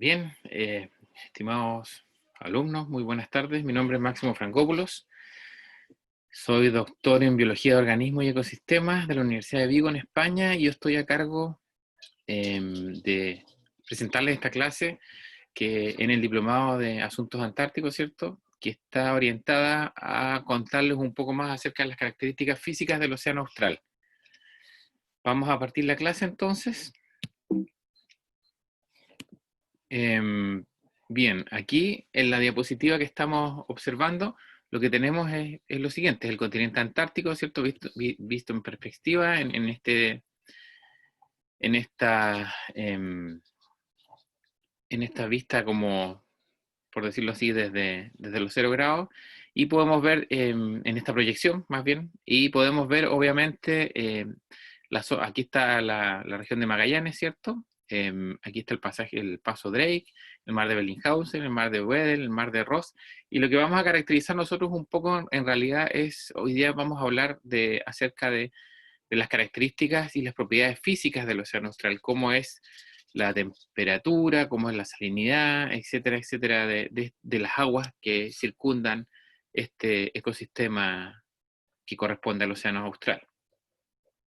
Bien, estimados alumnos, muy buenas tardes. Mi nombre es Máximo Francópulos. Soy doctor en Biología de Organismos y Ecosistemas de la Universidad de Vigo, en España, y yo estoy a cargo de presentarles esta clase que en el Diplomado de Asuntos Antárticos, ¿cierto?, que está orientada a contarles un poco más acerca de las características físicas del Océano Austral. Vamos a partir la clase entonces. Bien, aquí en la diapositiva que estamos observando, lo que tenemos es lo siguiente: es el continente antártico, ¿cierto? Visto en perspectiva en esta, en esta vista, como por decirlo así, desde los 0 grados, y podemos ver en esta proyección, más bien, y podemos ver obviamente, aquí está la región de Magallanes, ¿cierto? Aquí está el paso Drake, el mar de Bellingshausen, el mar de Weddell, el mar de Ross, y lo que vamos a caracterizar nosotros un poco en realidad es, hoy día vamos a hablar acerca de las características y las propiedades físicas del océano austral, cómo es la temperatura, cómo es la salinidad, etcétera, etcétera, de las aguas que circundan este ecosistema que corresponde al océano austral.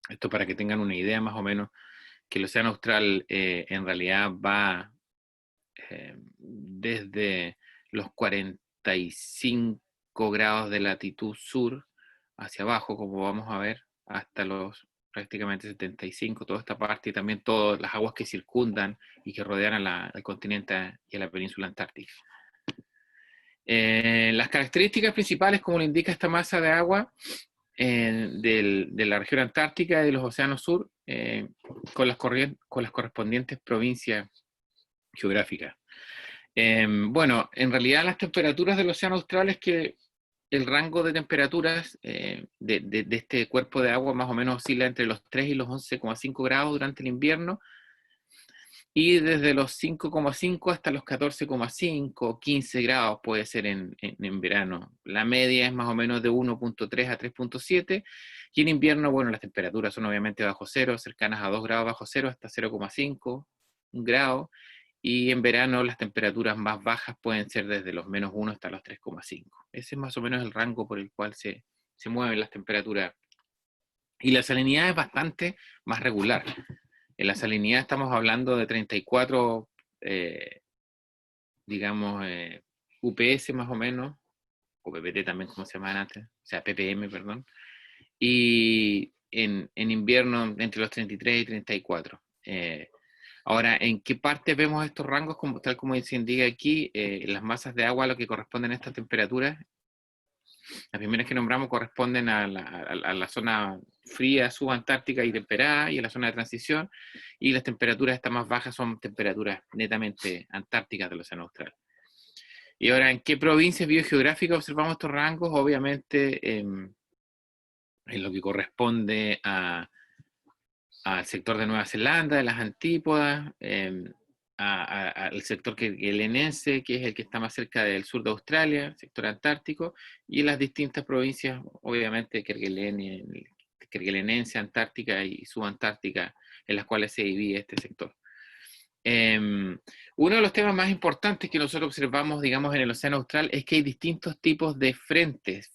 Esto para que tengan una idea más o menos, que el océano austral en realidad va desde los 45 grados de latitud sur hacia abajo, como vamos a ver, hasta los prácticamente 75, toda esta parte, y también todas las aguas que circundan y que rodean al continente y a la península antártica. Las características principales, como le indica esta masa de agua de la región antártica y de los océanos sur, con las correspondientes provincias geográficas. Bueno, en realidad las temperaturas del océano austral es que el rango de temperaturas de este cuerpo de agua más o menos oscila entre los 3 y los 11,5 grados durante el invierno, y desde los 5,5 hasta los 14,5 o 15 grados puede ser en verano. La media es más o menos de 1,3 a 3,7, y en invierno, bueno, las temperaturas son obviamente bajo cero, cercanas a 2 grados bajo cero, hasta 0,5 grado, y en verano las temperaturas más bajas pueden ser desde los -1 hasta los 3,5. Ese es más o menos el rango por el cual se mueven las temperaturas. Y la salinidad es bastante más regular. En la salinidad estamos hablando de 34, digamos, UPS más o menos, o PPT también, como se llaman antes, o sea, ppm, perdón, y en invierno entre los 33 y 34. Ahora, ¿en qué parte vemos estos rangos? Tal como se indica aquí, las masas de agua a lo que corresponden a estas temperaturas. Las primeras que nombramos corresponden a la zona fría, subantártica y temperada, y a la zona de transición, y las temperaturas estas más bajas son temperaturas netamente antárticas del océano austral. Y ahora, ¿en qué provincias biogeográficas observamos estos rangos? Obviamente, en lo que corresponde al sector de Nueva Zelanda, de las Antípodas, al sector kerguelenense, que es el que está más cerca del sur de Australia, el sector antártico, y las distintas provincias, obviamente, kerguelenense, antártica y subantártica, en las cuales se divide este sector. Uno de los temas más importantes que nosotros observamos, digamos, en el océano austral, es que hay distintos tipos de frentes,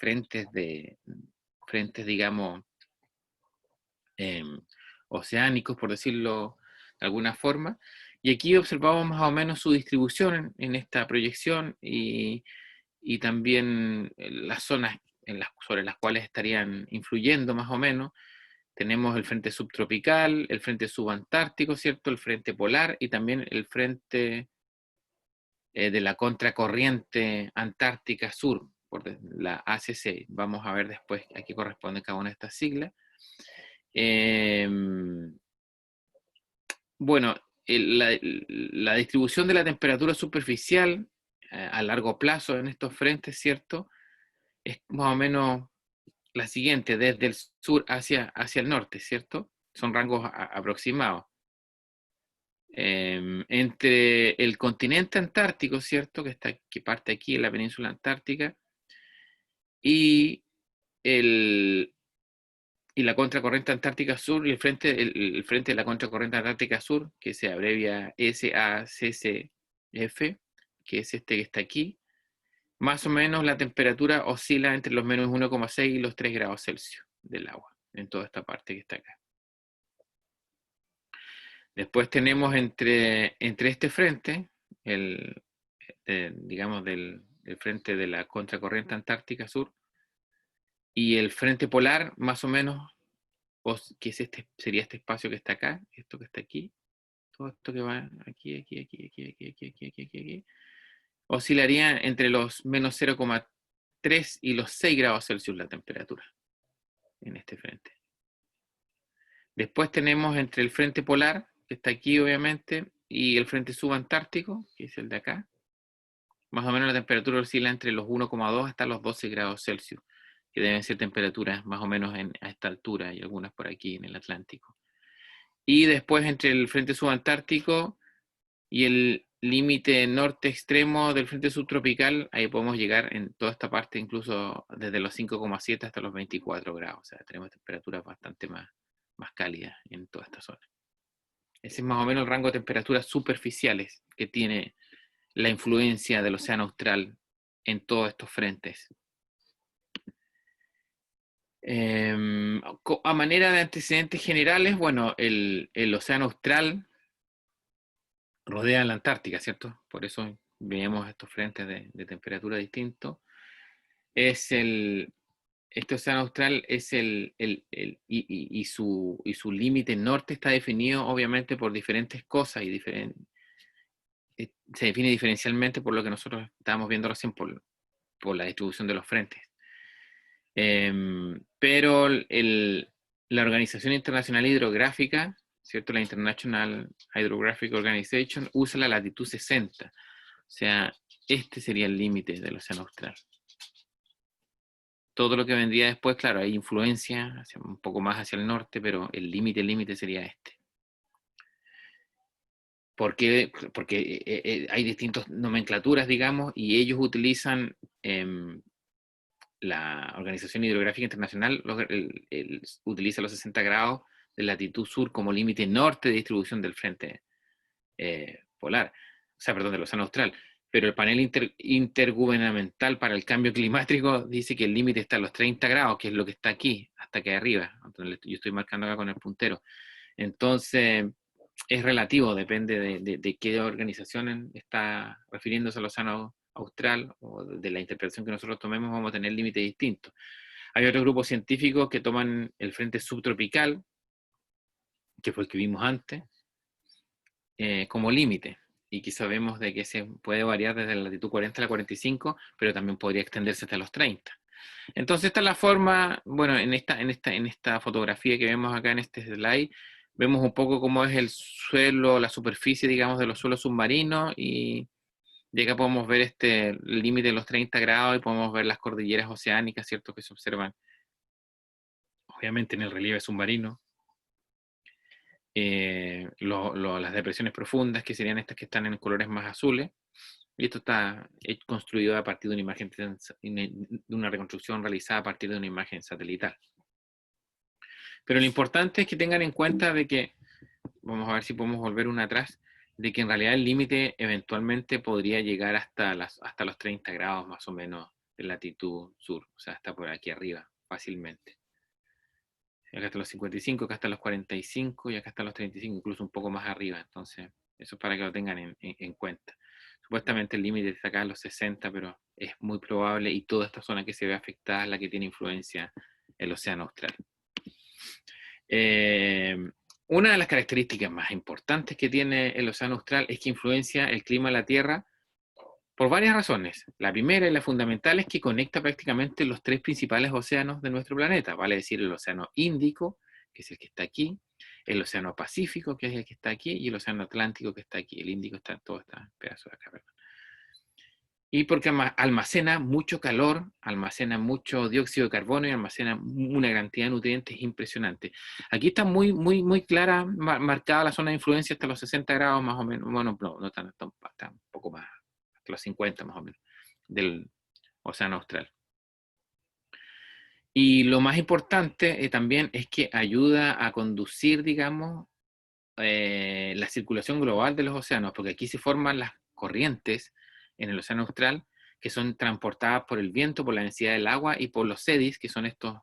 digamos, oceánicos, por decirlo de alguna forma, y aquí observamos más o menos su distribución en esta proyección, y también las zonas sobre las cuales estarían influyendo más o menos. Tenemos el frente subtropical, el frente subantártico, ¿cierto?, el frente polar, y también el frente de la contracorriente antártica sur, por la ACC. Vamos a ver después a qué corresponde cada una de estas siglas. Bueno, la distribución de la temperatura superficial a largo plazo en estos frentes, ¿cierto?, es más o menos la siguiente: desde el sur hacia el norte, ¿cierto? Son rangos aproximados. Entre el continente antártico, ¿cierto?, que parte aquí en la península antártica, y la contracorriente antártica sur, y el frente de la contracorriente antártica sur, que se abrevia SACC, F, que es este que está aquí, más o menos la temperatura oscila entre los menos 1,6 y los 3 grados Celsius del agua, en toda esta parte que está acá. Después tenemos entre este frente, digamos del frente de la contracorriente antártica sur, y el frente polar, más o menos, que es sería este espacio que está acá, esto que está aquí, todo esto que va aquí, aquí, oscilaría entre los menos 0,3 y los 6 grados Celsius la temperatura en este frente. Después tenemos entre el frente polar, que está aquí obviamente, y el frente subantártico, que es el de acá, más o menos la temperatura oscila entre los 1,2 hasta los 12 grados Celsius, que deben ser temperaturas más o menos a esta altura, y algunas por aquí en el Atlántico. Y después entre el frente subantártico y el límite norte extremo del frente subtropical, ahí podemos llegar en toda esta parte, incluso desde los 5,7 hasta los 24 grados. O sea, tenemos temperaturas bastante más cálidas en toda esta zona. Ese es más o menos el rango de temperaturas superficiales que tiene la influencia del océano austral en todos estos frentes. A manera de antecedentes generales, bueno, el océano austral rodea la Antártica, ¿cierto? Por eso vemos estos frentes de temperatura distintos. Este océano austral es y su límite norte está definido obviamente por diferentes cosas y se define diferencialmente por lo que nosotros estábamos viendo recién por la distribución de los frentes. Pero la Organización Internacional Hidrográfica, ¿cierto? La International Hydrographic Organization usa la latitud 60. O sea, este sería el límite del océano austral. Todo lo que vendría después, claro, hay influencia un poco más hacia el norte, pero el límite sería este. ¿Por qué? Porque hay distintas nomenclaturas, digamos, y ellos utilizan la Organización Hidrográfica Internacional utiliza los 60 grados de latitud sur como límite norte de distribución del frente polar, o sea, perdón, del océano austral. Pero el panel intergubernamental para el cambio climático dice que el límite está a los 30 grados, que es lo que está aquí, hasta que arriba. Entonces, yo estoy marcando acá con el puntero. Entonces, es relativo, depende de qué organización está refiriéndose al océano austral, o de la interpretación que nosotros tomemos, vamos a tener límites distintos. Hay otros grupos científicos que toman el frente subtropical, que fue el que vimos antes, como límite, y que sabemos de que se puede variar desde la latitud 40 a la 45, pero también podría extenderse hasta los 30. Entonces esta es la forma, bueno, en esta fotografía que vemos acá en este slide, vemos un poco cómo es el suelo, la superficie, digamos, de los suelos submarinos, y de acá podemos ver el límite de los 30 grados y podemos ver las cordilleras oceánicas, ¿cierto?, que se observan, obviamente, en el relieve submarino. Las depresiones profundas, que serían estas que están en colores más azules, y esto está construido a partir de una imagen, de una reconstrucción realizada a partir de una imagen satelital. Pero lo importante es que tengan en cuenta de que, vamos a ver si podemos volver una atrás, de que en realidad el límite eventualmente podría llegar hasta los 30 grados más o menos de latitud sur, o sea, hasta por aquí arriba, fácilmente. Acá hasta los 55, acá hasta los 45 y acá hasta los 35, incluso un poco más arriba. Entonces, eso es para que lo tengan en cuenta. Supuestamente el límite está acá a los 60, pero es muy probable, y toda esta zona que se ve afectada es la que tiene influencia el océano austral. Una de las características más importantes que tiene el océano austral es que influencia el clima de la Tierra por varias razones. La primera y la fundamental es que conecta prácticamente los tres principales océanos de nuestro planeta, vale decir el océano Índico, que es el que está aquí, el océano Pacífico, que es el que está aquí, y el océano Atlántico, que está aquí. El Índico está en todo este pedazo de acá, ¿verdad? Y porque almacena mucho calor, almacena mucho dióxido de carbono y almacena una cantidad de nutrientes impresionante. Aquí está muy clara, marcada la zona de influencia hasta los 60 grados más o menos, bueno, no tan, está un poco más, hasta los 50 más o menos, del océano austral. Y lo más importante también es que ayuda a conducir, digamos, la circulación global de los océanos, porque aquí se forman corrientes en el océano austral que son transportadas por el viento, por la densidad del agua y por los eddies, que son estos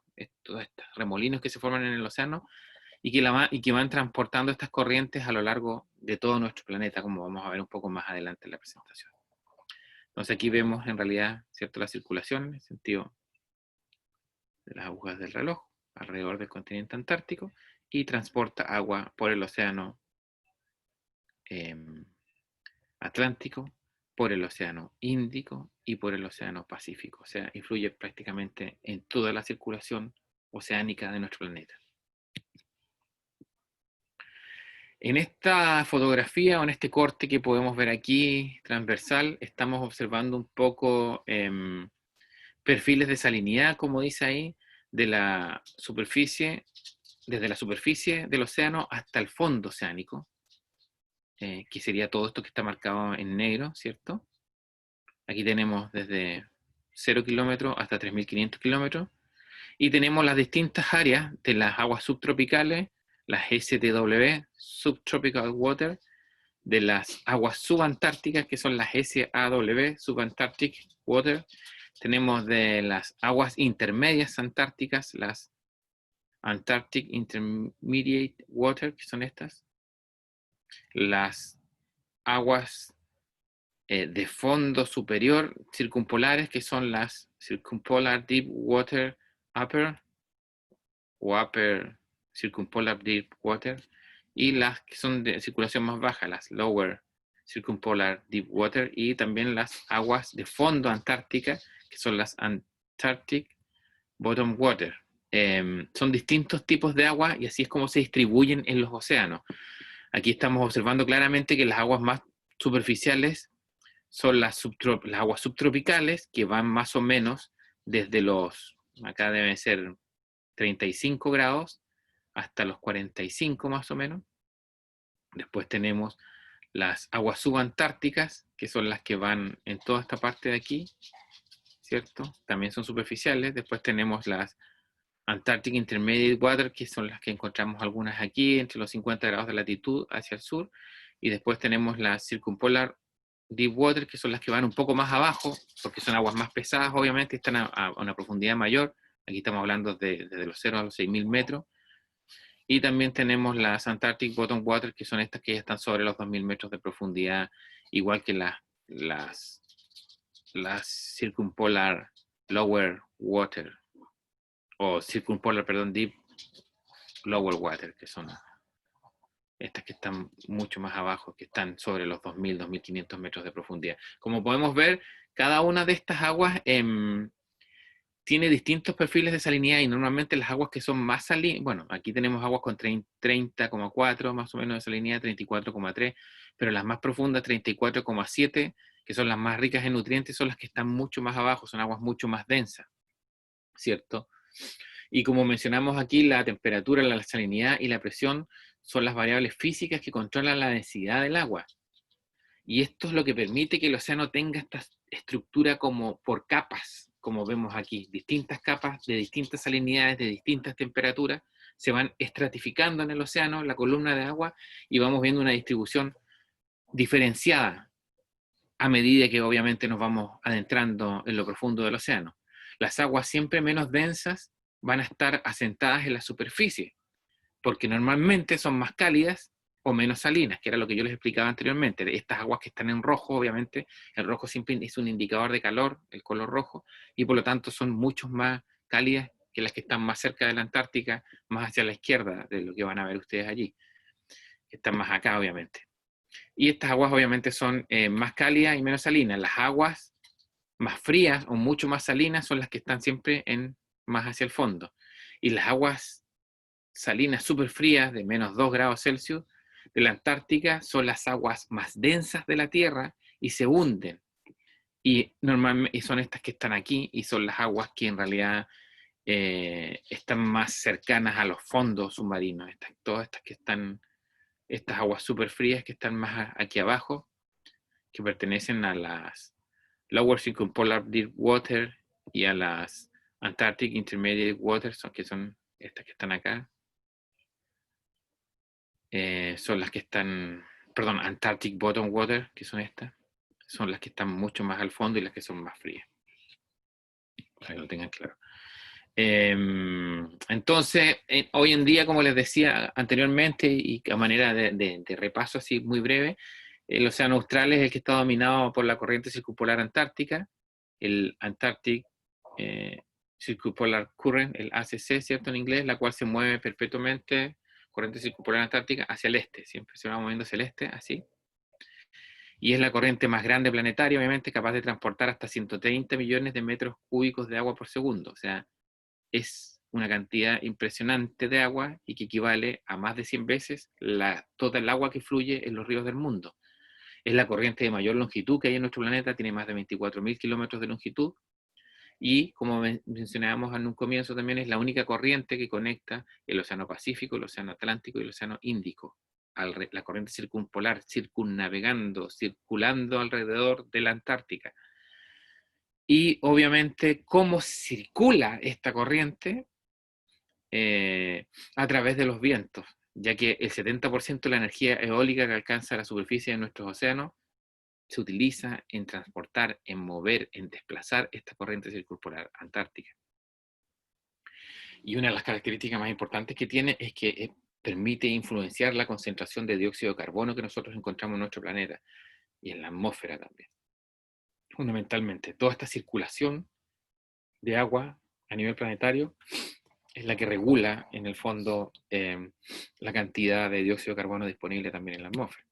remolinos que se forman en el océano y que van transportando estas corrientes a lo largo de todo nuestro planeta, como vamos a ver un poco más adelante en la presentación. Entonces aquí vemos en realidad, ¿cierto?, la circulación en el sentido de las agujas del reloj alrededor del continente antártico y transporta agua por el océano Atlántico, por el océano Índico y por el océano Pacífico. O sea, influye prácticamente en toda la circulación oceánica de nuestro planeta. En esta fotografía o en este corte que podemos ver aquí, transversal, estamos observando un poco perfiles de salinidad, como dice ahí, de la superficie, desde la superficie del océano hasta el fondo oceánico, que sería todo esto que está marcado en negro, ¿cierto? Aquí tenemos desde 0 kilómetros hasta 3.500 kilómetros, y tenemos las distintas áreas de las aguas subtropicales, las STW, Subtropical Water, de las aguas subantárticas, que son las SAW, Subantarctic Water. Tenemos de las aguas intermedias antárticas, las Antarctic Intermediate Water, que son estas. Las aguas de fondo superior circumpolares, que son las Circumpolar Deep Water Upper o Upper Circumpolar Deep Water, y las que son de circulación más baja, las Lower Circumpolar Deep Water, y también las aguas de fondo antártica, que son las Antarctic Bottom Water. Son distintos tipos de agua y así es como se distribuyen en los océanos. Aquí estamos observando claramente que las aguas más superficiales son las aguas subtropicales, que van más o menos desde los, acá deben ser 35 grados, hasta los 45 más o menos. Después tenemos las aguas subantárticas, que son las que van en toda esta parte de aquí, ¿cierto? También son superficiales. Después tenemos las Antarctic Intermediate Water, que son las que encontramos algunas aquí, entre los 50 grados de latitud hacia el sur. Y después tenemos las Circumpolar Deep Water, que son las que van un poco más abajo, porque son aguas más pesadas, obviamente, están a una profundidad mayor. Aquí estamos hablando desde los 0 a los 6.000 metros. Y también tenemos las Antarctic Bottom Water, que son estas que ya están sobre los 2.000 metros de profundidad, igual que las Circumpolar Lower Water, o Circumpolar, perdón, Deep Lower Water, que son estas que están mucho más abajo, que están sobre los 2.000, 2.500 metros de profundidad. Como podemos ver, cada una de estas aguas tiene distintos perfiles de salinidad, y normalmente las aguas que son más salinas, bueno, aquí tenemos aguas con 30,4 más o menos de salinidad, 34,3, pero las más profundas, 34,7, que son las más ricas en nutrientes, son las que están mucho más abajo, son aguas mucho más densas, ¿cierto? Y como mencionamos aquí, la temperatura, la salinidad y la presión son las variables físicas que controlan la densidad del agua. Y esto es lo que permite que el océano tenga esta estructura como por capas, como vemos aquí. Distintas capas de distintas salinidades, de distintas temperaturas, se van estratificando en el océano, la columna de agua, y vamos viendo una distribución diferenciada a medida que obviamente nos vamos adentrando en lo profundo del océano. Las aguas siempre menos densas van a estar asentadas en la superficie, porque normalmente son más cálidas o menos salinas, que era lo que yo les explicaba anteriormente. De estas aguas que están en rojo, obviamente, el rojo siempre es un indicador de calor, el color rojo, y por lo tanto son mucho más cálidas que las que están más cerca de la Antártica, más hacia la izquierda de lo que van a ver ustedes allí, que están más acá, obviamente. Y estas aguas obviamente son más cálidas y menos salinas. Las aguas más frías o mucho más salinas son las que están siempre más hacia el fondo. Y las aguas salinas súper frías de menos 2 grados Celsius de la Antártica son las aguas más densas de la Tierra y se hunden. Y normalmente son estas que están aquí, y son las aguas que en realidad están más cercanas a los fondos submarinos. Todas estas que están, estas aguas súper frías que están más aquí abajo, que pertenecen a las Lower Circumpolar Deep Water y a las Antarctic Intermediate Water, que son estas que están acá. Son las que están, perdón, Antarctic Bottom Water, que son estas. son las que están mucho más al fondo y las que son más frías. Para que lo tengan claro. Entonces, hoy en día, como les decía anteriormente, y a manera de repaso así muy breve, el océano austral es el que está dominado por la corriente circumpolar antártica, el Antarctic Circumpolar Current, el ACC, ¿cierto? En inglés, la cual se mueve perpetuamente, corriente circumpolar antártica, hacia el este, siempre se va moviendo hacia el este, así. Y es la corriente más grande planetaria, obviamente, capaz de transportar hasta 130 millones de metros cúbicos de agua por segundo, o sea, es una cantidad impresionante de agua y que equivale a más de 100 veces toda el agua que fluye en los ríos del mundo. Es la corriente de mayor longitud que hay en nuestro planeta, tiene más de 24.000 kilómetros de longitud, y como mencionábamos en un comienzo también, es la única corriente que conecta el Océano Pacífico, el Océano Atlántico y el Océano Índico. La corriente circumpolar, circunnavegando, circulando alrededor de la Antártica. Y obviamente, ¿cómo circula esta corriente? A través de los vientos, ya que el 70% de la energía eólica que alcanza la superficie de nuestros océanos se utiliza en transportar, en mover, en desplazar esta corriente circumpolar antártica. Y una de las características más importantes que tiene es que permite influenciar la concentración de dióxido de carbono que nosotros encontramos en nuestro planeta y en la atmósfera también. Fundamentalmente, toda esta circulación de agua a nivel planetario es la que regula, en el fondo, la cantidad de dióxido de carbono disponible también en la atmósfera.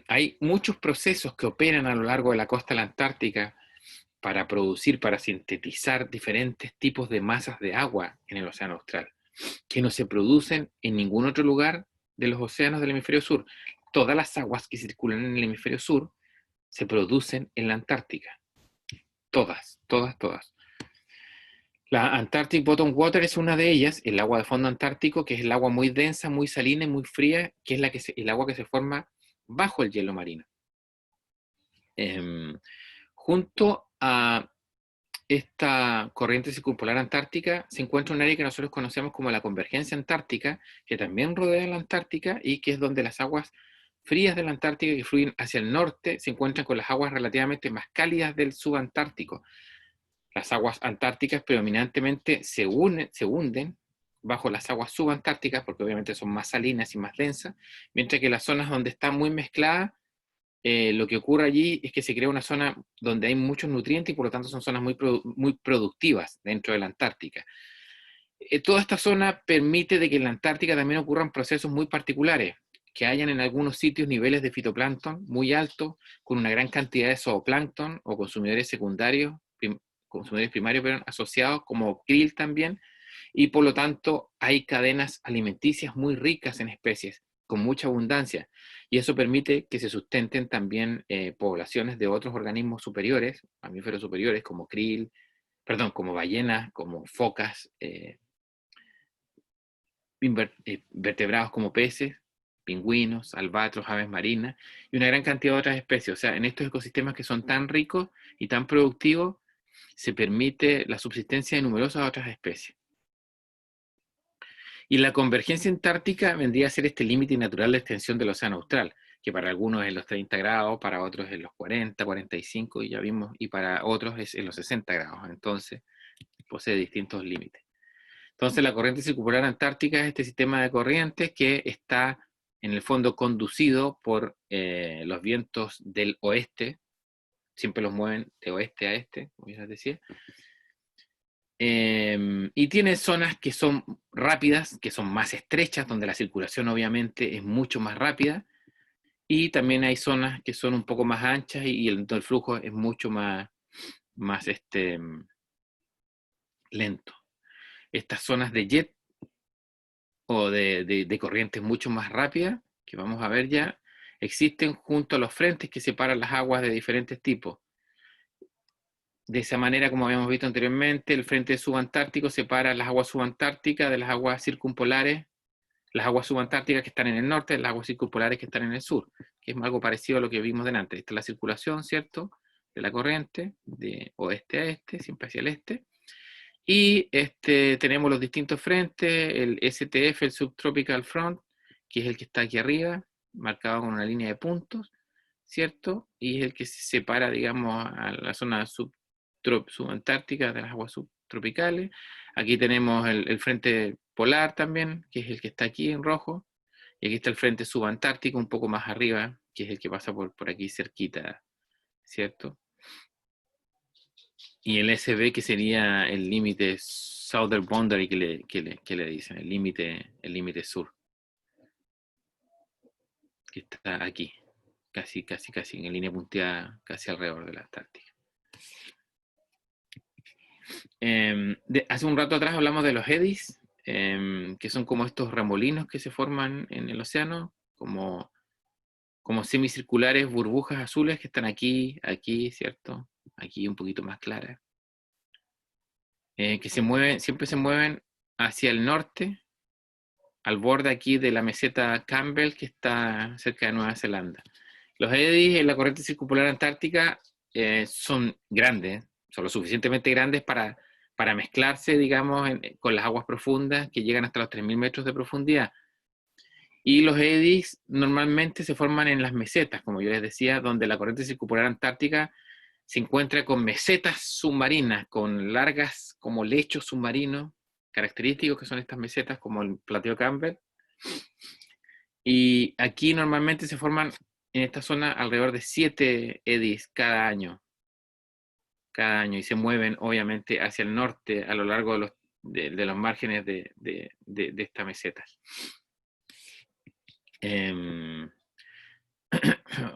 Hay muchos procesos que operan a lo largo de la costa de la Antártica para producir, para sintetizar diferentes tipos de masas de agua en el océano austral, que no se producen en ningún otro lugar de los océanos del hemisferio sur. Todas las aguas que circulan en el hemisferio sur se producen en la Antártica. Todas, todas, todas. La Antarctic Bottom Water es una de ellas, el agua de fondo antártico, que es el agua muy densa, muy salina y muy fría, que es el agua que se forma bajo el hielo marino. Junto a esta corriente circumpolar antártica se encuentra un área que nosotros conocemos como la convergencia antártica, que también rodea la Antártica y que es donde las aguas frías de la Antártica que fluyen hacia el norte se encuentran con las aguas relativamente más cálidas del subantártico. Las aguas antárticas predominantemente se hunden bajo las aguas subantárticas, porque obviamente son más salinas y más densas, mientras que las zonas donde está muy mezclada, lo que ocurre allí es que se crea una zona donde hay muchos nutrientes y por lo tanto son zonas muy productivas dentro de la Antártica. Toda esta zona permite de que en la Antártica también ocurran procesos muy particulares, que hayan en algunos sitios niveles de fitoplancton muy altos, con una gran cantidad de zooplancton o consumidores secundarios, consumidores primarios, pero asociados como krill también, y por lo tanto hay cadenas alimenticias muy ricas en especies, con mucha abundancia, y eso permite que se sustenten también poblaciones de otros organismos superiores, mamíferos superiores, como krill, como ballenas, como focas, vertebrados como peces, pingüinos, albatros, aves marinas, y una gran cantidad de otras especies. O sea, en estos ecosistemas que son tan ricos y tan productivos, se permite la subsistencia de numerosas otras especies. Y la convergencia antártica vendría a ser este límite natural de extensión del océano austral, que para algunos es en los 30 grados, para otros es en los 40, 45, y ya vimos, y para otros es en los 60 grados. Entonces, posee distintos límites. Entonces, la corriente circumpolar antártica es este sistema de corrientes que está, en el fondo, conducido por los vientos del oeste, siempre los mueven de oeste a este, como ya les decía, y tiene zonas que son rápidas, que son más estrechas, donde la circulación obviamente es mucho más rápida, y también hay zonas que son un poco más anchas y el flujo es mucho más lento. Estas zonas de jet o de corrientes mucho más rápidas, que vamos a ver ya, existen junto a los frentes que separan las aguas de diferentes tipos. De esa manera, como habíamos visto anteriormente, el frente subantártico separa las aguas subantárticas de las aguas circumpolares, las aguas subantárticas que están en el norte, de las aguas circumpolares que están en el sur, que es algo parecido a lo que vimos delante. Esta es la circulación, ¿cierto?, de la corriente, de oeste a este, siempre hacia el este. Y tenemos los distintos frentes, el STF, el Subtropical Front, que es el que está aquí arriba, marcado con una línea de puntos. ¿cierto? Y es el que se separa, digamos, a la zona subantártica de las aguas subtropicales. Aquí tenemos el frente polar también, que es el que está aquí en rojo. Y aquí está el frente subantártico, un poco más arriba, que es el que pasa por aquí cerquita, ¿cierto? Y el SB, que sería el límite Southern Boundary que le dicen, el límite sur, que está aquí, casi en línea punteada, casi alrededor de la Antártica. Hace un rato atrás hablamos de los eddies, que son como estos remolinos que se forman en el océano, como semicirculares, burbujas azules que están aquí, ¿cierto? Aquí un poquito más claras. Que siempre se mueven hacia el norte, al borde aquí de la meseta Campbell, que está cerca de Nueva Zelanda. Los eddies en la corriente circumpolar antártica son grandes, son lo suficientemente grandes para mezclarse, digamos, con las aguas profundas que llegan hasta los 3.000 metros de profundidad. Y los eddies normalmente se forman en las mesetas, como yo les decía, donde la corriente circumpolar antártica se encuentra con mesetas submarinas, con largas como lechos submarinos, característicos que son estas mesetas, como el plateo Campbell. Y aquí normalmente se forman en esta zona alrededor de 7 eddies cada año, y se mueven obviamente hacia el norte a lo largo de los márgenes de esta meseta.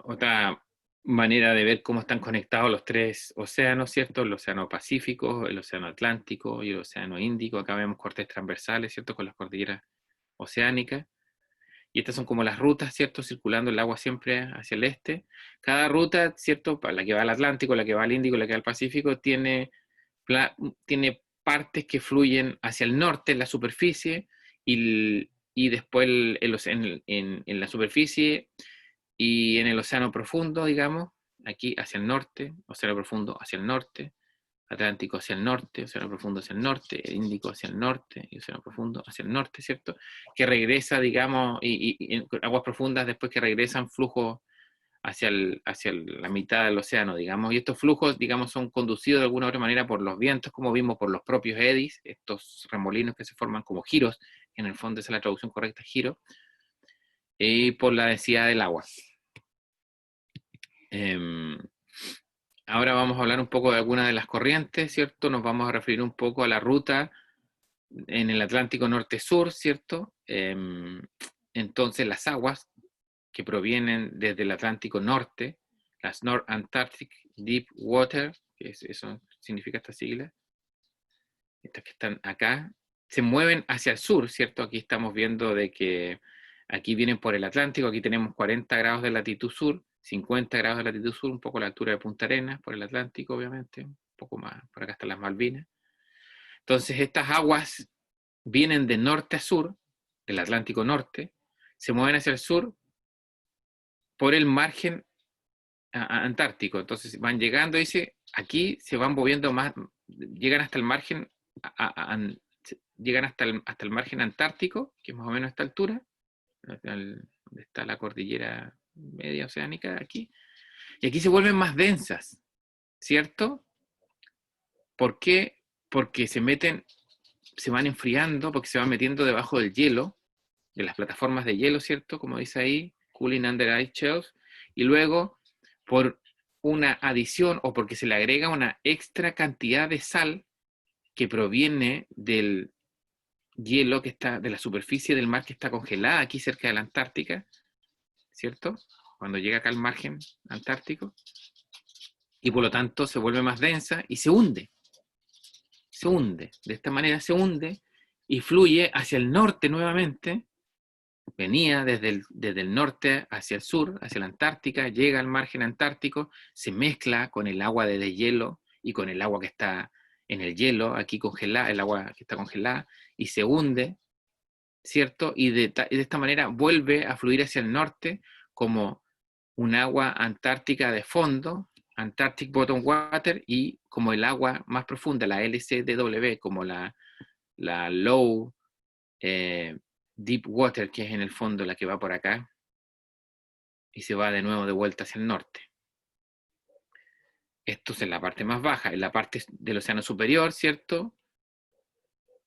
Otra manera de ver cómo están conectados los tres océanos, ¿cierto? El océano Pacífico, el océano Atlántico y el océano Índico. Acá vemos cortes transversales, ¿cierto? Con las cordilleras oceánicas. Y estas son como las rutas, ¿cierto? Circulando el agua siempre hacia el este. Cada ruta, ¿cierto? La que va al Atlántico, la que va al Índico, la que va al Pacífico, tiene partes que fluyen hacia el norte en la superficie y después en la superficie y en el océano profundo, digamos, aquí hacia el norte, océano profundo hacia el norte, Atlántico hacia el norte, océano profundo hacia el norte, Índico hacia el norte y océano profundo hacia el norte, ¿cierto? Que regresa, digamos, y en aguas profundas después que regresan flujos hacia la mitad del océano, digamos, y estos flujos, digamos, son conducidos de alguna u otra manera por los vientos, como vimos, por los propios eddies, estos remolinos que se forman como giros, en el fondo esa es la traducción correcta, giro, y por la densidad del agua. Ahora vamos a hablar un poco de algunas de las corrientes, ¿cierto? Nos vamos a referir un poco a la ruta en el Atlántico norte-sur, ¿cierto? Entonces las aguas que provienen desde el Atlántico norte, las North Antarctic Deep Water, eso significa esta sigla, estas que están acá, se mueven hacia el sur, ¿cierto? Aquí estamos viendo de que aquí vienen por el Atlántico, aquí tenemos 40 grados de latitud sur, 50 grados de latitud sur, un poco a la altura de Punta Arenas, por el Atlántico, obviamente, un poco más, por acá están las Malvinas. Entonces, estas aguas vienen de norte a sur, del Atlántico norte, se mueven hacia el sur por el margen antártico. Entonces, van llegando, dice, aquí se van moviendo más, llegan hasta el margen, llegan hasta el margen antártico, que es más o menos a esta altura, donde está la cordillera media oceánica aquí, y aquí se vuelven más densas, ¿cierto? ¿Por qué? Porque se van enfriando, porque se van metiendo debajo del hielo, de las plataformas de hielo, ¿cierto? Como dice ahí, cooling under ice shelves, y luego por una adición o porque se le agrega una extra cantidad de sal que proviene del hielo que está, de la superficie del mar que está congelada aquí cerca de la Antártica, ¿cierto? Cuando llega acá al margen antártico, y por lo tanto se vuelve más densa y se hunde. Se hunde. De esta manera se hunde y fluye hacia el norte nuevamente. Venía desde el norte hacia el sur, hacia la Antártica, llega al margen antártico, se mezcla con el agua de deshielo y con el agua que está en el hielo, aquí congelada, el agua que está congelada, y se hunde, ¿cierto? Y de esta manera vuelve a fluir hacia el norte como un agua antártica de fondo, Antarctic Bottom Water, y como el agua más profunda, la LCDW, como la Low Deep Water, que es en el fondo la que va por acá, y se va de nuevo de vuelta hacia el norte. Esto es en la parte más baja. En la parte del océano superior, ¿cierto?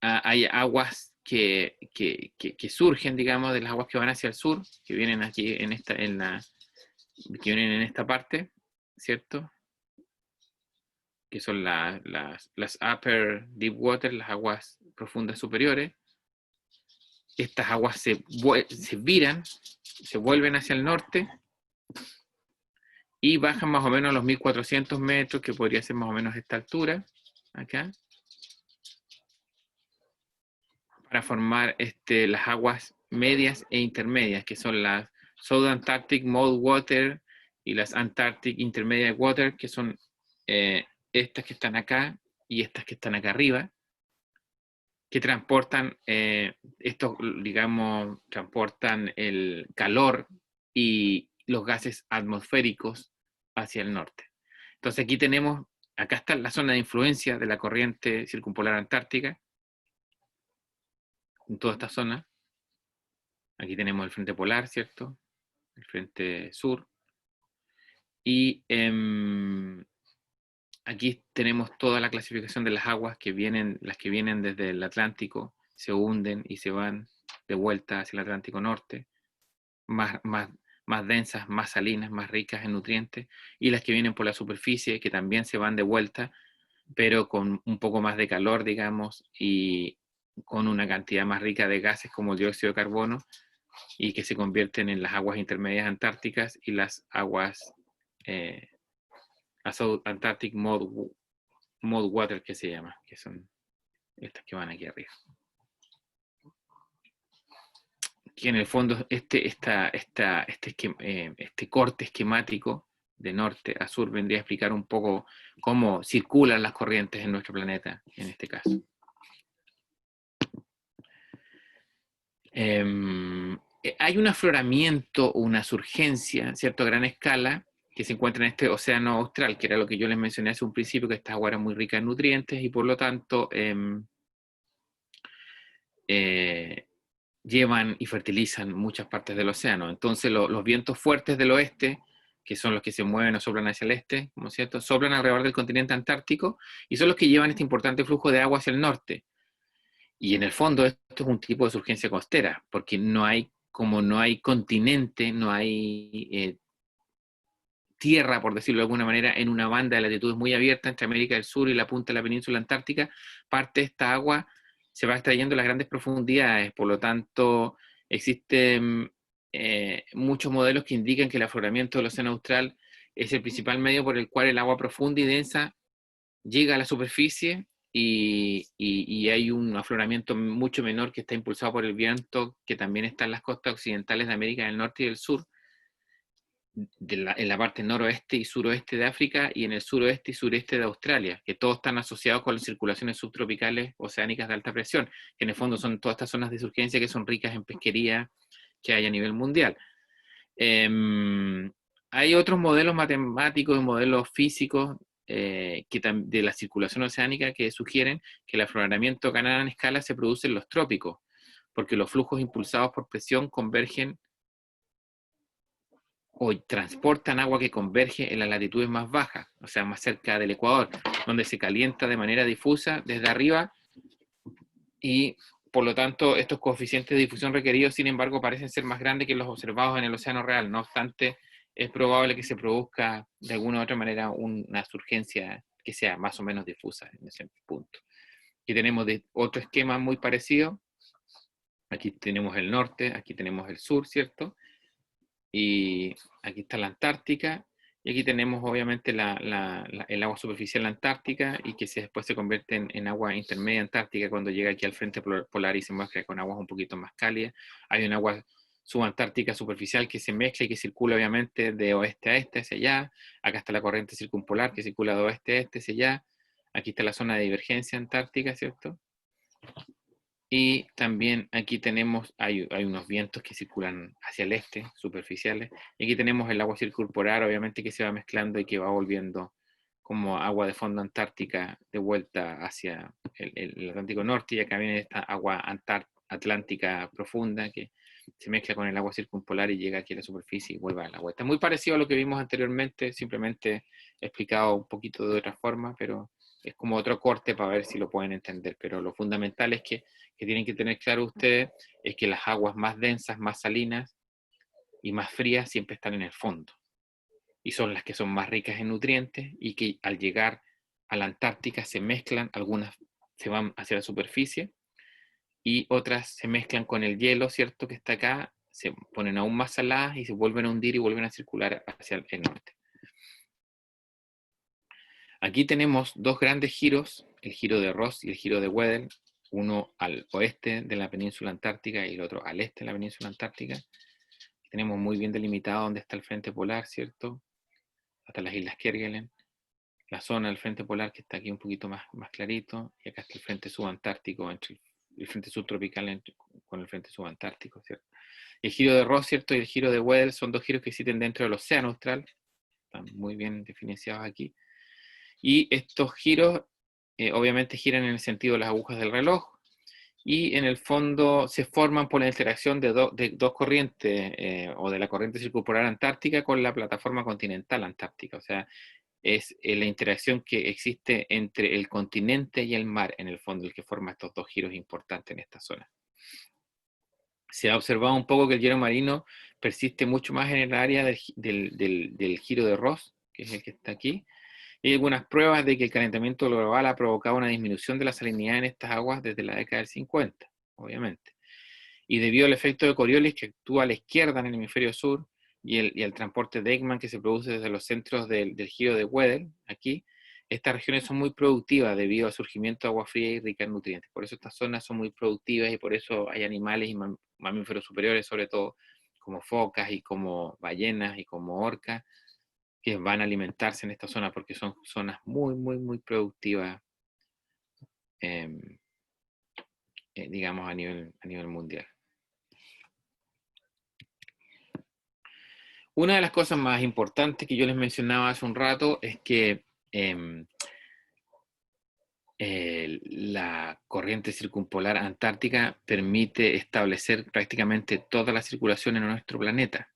Hay aguas que surgen, digamos, de las aguas que van hacia el sur, que vienen aquí que vienen en esta parte, ¿cierto? Que son las upper deep water, las aguas profundas superiores. Estas aguas se viran, se vuelven hacia el norte y bajan más o menos a los 1400 metros, que podría ser más o menos esta altura, acá, para formar las aguas medias e intermedias, que son las South Antarctic Mode Water y las Antarctic Intermediate Water, que son estas que están acá y estas que están acá arriba, que transportan, digamos, transportan el calor y los gases atmosféricos hacia el norte. Entonces aquí tenemos, acá está la zona de influencia de la corriente circumpolar antártica, en toda esta zona. Aquí tenemos el frente polar, ¿cierto? El frente sur. Y aquí tenemos toda la clasificación de las aguas las que vienen desde el Atlántico, se hunden y se van de vuelta hacia el Atlántico Norte, más densas, más salinas, más ricas en nutrientes, y las que vienen por la superficie, que también se van de vuelta, pero con un poco más de calor, digamos, y con una cantidad más rica de gases como el dióxido de carbono, y que se convierten en las aguas intermedias antárticas y las aguas South Antarctic Mode Water, que se llama, que son estas que van aquí arriba. Que en el fondo este corte esquemático de norte a sur vendría a explicar un poco cómo circulan las corrientes en nuestro planeta, en este caso. Hay un afloramiento, una surgencia, ¿cierto?, a gran escala, que se encuentra en este océano austral, que era lo que yo les mencioné hace un principio, que esta agua era muy rica en nutrientes y por lo tanto llevan y fertilizan muchas partes del océano. Entonces los vientos fuertes del oeste, que son los que se mueven o soplan hacia el este, ¿no es cierto?, soplan alrededor del continente antártico y son los que llevan este importante flujo de agua hacia el norte. Y en el fondo esto es un tipo de surgencia costera, porque como no hay continente, no hay tierra, por decirlo de alguna manera, en una banda de latitudes muy abierta entre América del Sur y la punta de la península antártica, parte de esta agua se va extrayendo a las grandes profundidades. Por lo tanto, existen muchos modelos que indican que el afloramiento del océano austral es el principal medio por el cual el agua profunda y densa llega a la superficie y hay un afloramiento mucho menor que está impulsado por el viento, que también está en las costas occidentales de América del Norte y del Sur, en la parte noroeste y suroeste de África y en el suroeste y sureste de Australia, que todos están asociados con las circulaciones subtropicales oceánicas de alta presión, que en el fondo son todas estas zonas de surgencia que son ricas en pesquería que hay a nivel mundial. Hay otros modelos matemáticos y modelos físicos de la circulación oceánica que sugieren que el afloramiento a gran escala se produce en los trópicos, porque los flujos impulsados por presión convergen o transportan agua que converge en las latitudes más bajas, o sea, más cerca del Ecuador, donde se calienta de manera difusa desde arriba y por lo tanto estos coeficientes de difusión requeridos, sin embargo, parecen ser más grandes que los observados en el océano real. No obstante, es probable que se produzca de alguna u otra manera una surgencia que sea más o menos difusa en ese punto. Aquí tenemos otro esquema muy parecido. Aquí tenemos el norte, aquí tenemos el sur, ¿cierto? Y aquí está la Antártica, y aquí tenemos obviamente el agua superficial antártica y que después se convierte en agua intermedia antártica cuando llega aquí al frente polar y se mezcla con aguas un poquito más cálidas. Hay un agua subantártica superficial que se mezcla y que circula obviamente de oeste a este hacia allá. Acá está la corriente circumpolar que circula de oeste a este hacia allá. Aquí está la zona de divergencia antártica, ¿cierto? Y también aquí tenemos, hay unos vientos que circulan hacia el este, superficiales. Y aquí tenemos el agua circumpolar, obviamente, que se va mezclando y que va volviendo como agua de fondo antártica de vuelta hacia el Atlántico Norte. Y acá viene esta agua atlántica profunda que se mezcla con el agua circumpolar y llega aquí a la superficie y vuelve al agua. Está muy parecido a lo que vimos anteriormente, simplemente explicado un poquito de otra forma, pero es como otro corte para ver si lo pueden entender. Pero lo fundamental es que tienen que tener claro ustedes es que las aguas más densas, más salinas y más frías siempre están en el fondo. Y son las que son más ricas en nutrientes y que al llegar a la Antártica se mezclan, algunas se van hacia la superficie y otras se mezclan con el hielo, ¿cierto? Que está acá, se ponen aún más saladas y se vuelven a hundir y vuelven a circular hacia el norte. Aquí tenemos dos grandes giros, el giro de Ross y el giro de Weddell, uno al oeste de la península antártica y el otro al este de la península antártica. Tenemos muy bien delimitado dónde está el frente polar, ¿cierto? Hasta las islas Kerguelen. La zona del frente polar que está aquí un poquito más clarito, y acá está el frente subantártico, entre el frente subtropical con el frente subantártico, ¿cierto? El giro de Ross, ¿cierto? Y el giro de Weddell son dos giros que existen dentro del océano austral, están muy bien diferenciados aquí. Y estos giros, obviamente giran en el sentido de las agujas del reloj, y en el fondo se forman por la interacción de dos corrientes, o de la corriente circumpolar antártica con la plataforma continental antártica, o sea, es la interacción que existe entre el continente y el mar, en el fondo, el que forma estos dos giros importantes en esta zona. Se ha observado un poco que el hielo marino persiste mucho más en el área del giro de Ross, que es el que está aquí. Hay algunas pruebas de que el calentamiento global ha provocado una disminución de la salinidad en estas aguas desde la década del 50, obviamente. Y debido al efecto de Coriolis que actúa a la izquierda en el hemisferio sur, y el transporte de Ekman que se produce desde los centros del giro de Weddell, aquí, estas regiones son muy productivas debido al surgimiento de agua fría y rica en nutrientes. Por eso estas zonas son muy productivas y por eso hay animales y mamíferos superiores, sobre todo, como focas y como ballenas y como orcas, que van a alimentarse en esta zona porque son zonas muy, muy, muy productivas, digamos, a nivel mundial. Una de las cosas más importantes que yo les mencionaba hace un rato es que la corriente circumpolar antártica permite establecer prácticamente toda la circulación en nuestro planeta.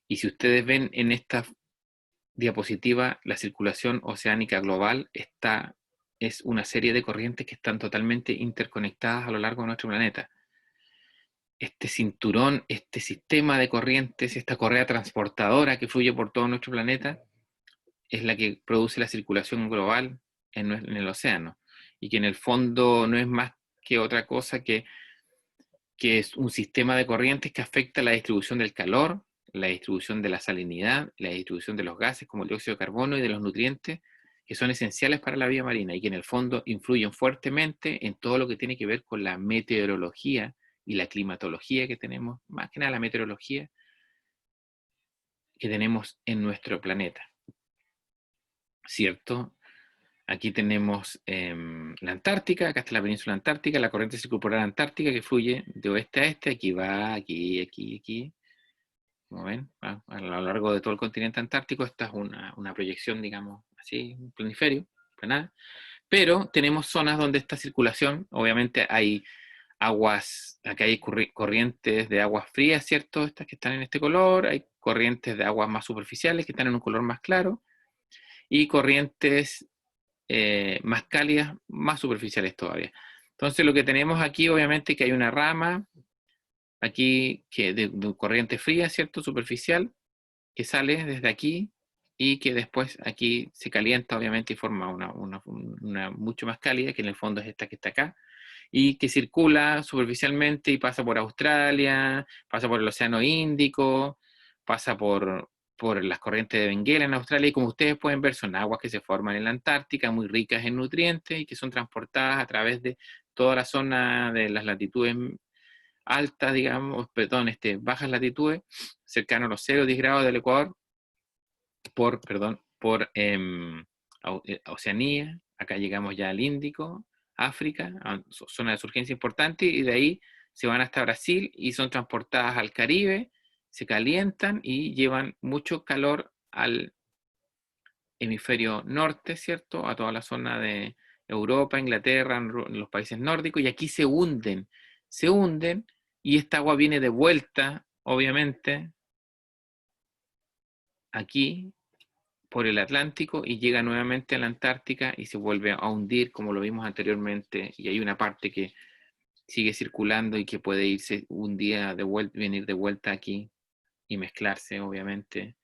Y si ustedes ven en esta diapositiva, la circulación oceánica global es una serie de corrientes que están totalmente interconectadas a lo largo de nuestro planeta. Este cinturón, este sistema de corrientes, esta correa transportadora que fluye por todo nuestro planeta, es la que produce la circulación global en el océano, y que en el fondo no es más que otra cosa que es un sistema de corrientes que afecta la distribución del calor, la distribución de la salinidad, la distribución de los gases como el dióxido de carbono y de los nutrientes que son esenciales para la vida marina y que en el fondo influyen fuertemente en todo lo que tiene que ver con la meteorología y la climatología que tenemos, más que nada la meteorología que tenemos en nuestro planeta. ¿Cierto? Aquí tenemos la Antártica, acá está la península antártica, la corriente circumpolar antártica que fluye de oeste a este, aquí va, aquí. Como ven, a lo largo de todo el continente antártico. Esta es una proyección, digamos, así, un planiferio, nada. Pero tenemos zonas donde esta circulación, obviamente hay aguas, acá hay corrientes de aguas frías, ¿cierto? Estas que están en este color, hay corrientes de aguas más superficiales que están en un color más claro, y corrientes más cálidas, más superficiales todavía. Entonces lo que tenemos aquí, obviamente, que hay una rama aquí que de corriente fría, ¿cierto? Superficial, que sale desde aquí y que después aquí se calienta, obviamente, y forma una mucho más cálida, que en el fondo es esta que está acá, y que circula superficialmente y pasa por Australia, pasa por el Océano Índico, pasa por las corrientes de Benguela en Australia, y como ustedes pueden ver, son aguas que se forman en la Antártica, muy ricas en nutrientes, y que son transportadas a través de toda la zona de las latitudes altas, digamos, perdón, bajas latitudes, cercano a los 0-10 grados del Ecuador, por Oceanía, acá llegamos ya al Índico, África, zona de surgencia importante, y de ahí se van hasta Brasil y son transportadas al Caribe, se calientan y llevan mucho calor al hemisferio norte, ¿cierto? A toda la zona de Europa, Inglaterra, en los países nórdicos, y aquí se hunden y esta agua viene de vuelta, obviamente, aquí, por el Atlántico, y llega nuevamente a la Antártica y se vuelve a hundir, como lo vimos anteriormente, y hay una parte que sigue circulando y que puede irse un día de vuelta, venir de vuelta aquí y mezclarse, obviamente,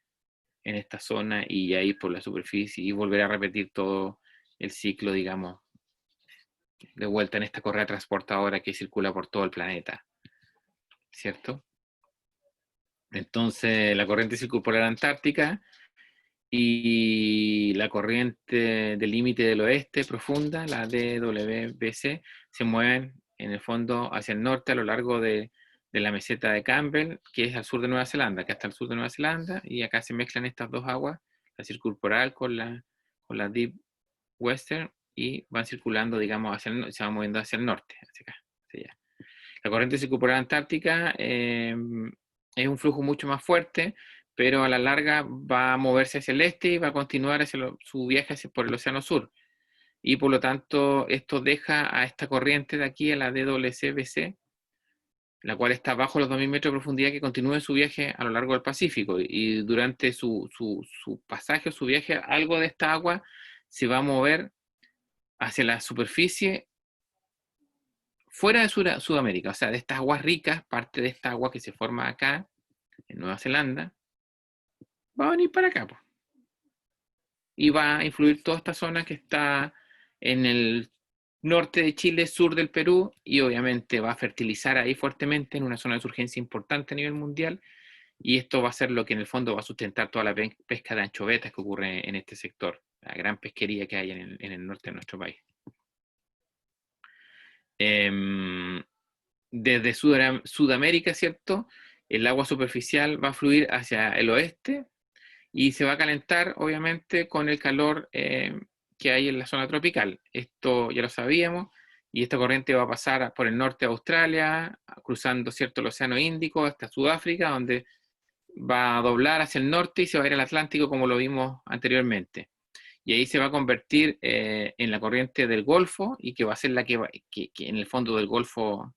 en esta zona y ahí por la superficie y volver a repetir todo el ciclo, digamos, de vuelta en esta correa transportadora que circula por todo el planeta, ¿cierto? Entonces, la corriente circumpolar antártica y la corriente del límite del oeste profunda, la DWBC, se mueven en el fondo hacia el norte a lo largo de la meseta de Campbell, que es al sur de Nueva Zelanda, que está al sur de Nueva Zelanda, y acá se mezclan estas dos aguas, la circumpolar con la Deep Western, y van circulando, digamos, se van moviendo hacia el norte, hacia acá, hacia allá. La corriente circumpolar antártica es un flujo mucho más fuerte, pero a la larga va a moverse hacia el este y va a continuar su viaje por el Océano Sur. Y por lo tanto, esto deja a esta corriente de aquí, a la DWCBC, la cual está bajo los 2000 metros de profundidad, que continúe su viaje a lo largo del Pacífico. Y durante su pasaje o su viaje, algo de esta agua se va a mover hacia la superficie fuera de Sudamérica. O sea, de estas aguas ricas, parte de esta agua que se forma acá, en Nueva Zelanda, va a venir para acá, pues. Y va a influir toda esta zona que está en el norte de Chile, sur del Perú, y obviamente va a fertilizar ahí fuertemente en una zona de surgencia importante a nivel mundial, y esto va a ser lo que en el fondo va a sustentar toda la pesca de anchovetas que ocurre en este sector, la gran pesquería que hay en el norte de nuestro país. Desde Sudamérica, ¿cierto? El agua superficial va a fluir hacia el oeste, y se va a calentar, obviamente, con el calor que hay en la zona tropical. Esto ya lo sabíamos, y esta corriente va a pasar por el norte de Australia, cruzando, ¿cierto?, el Océano Índico hasta Sudáfrica, donde va a doblar hacia el norte y se va a ir al Atlántico, como lo vimos anteriormente. Y ahí se va a convertir en la corriente del Golfo, y que va a ser la que en el fondo del Golfo,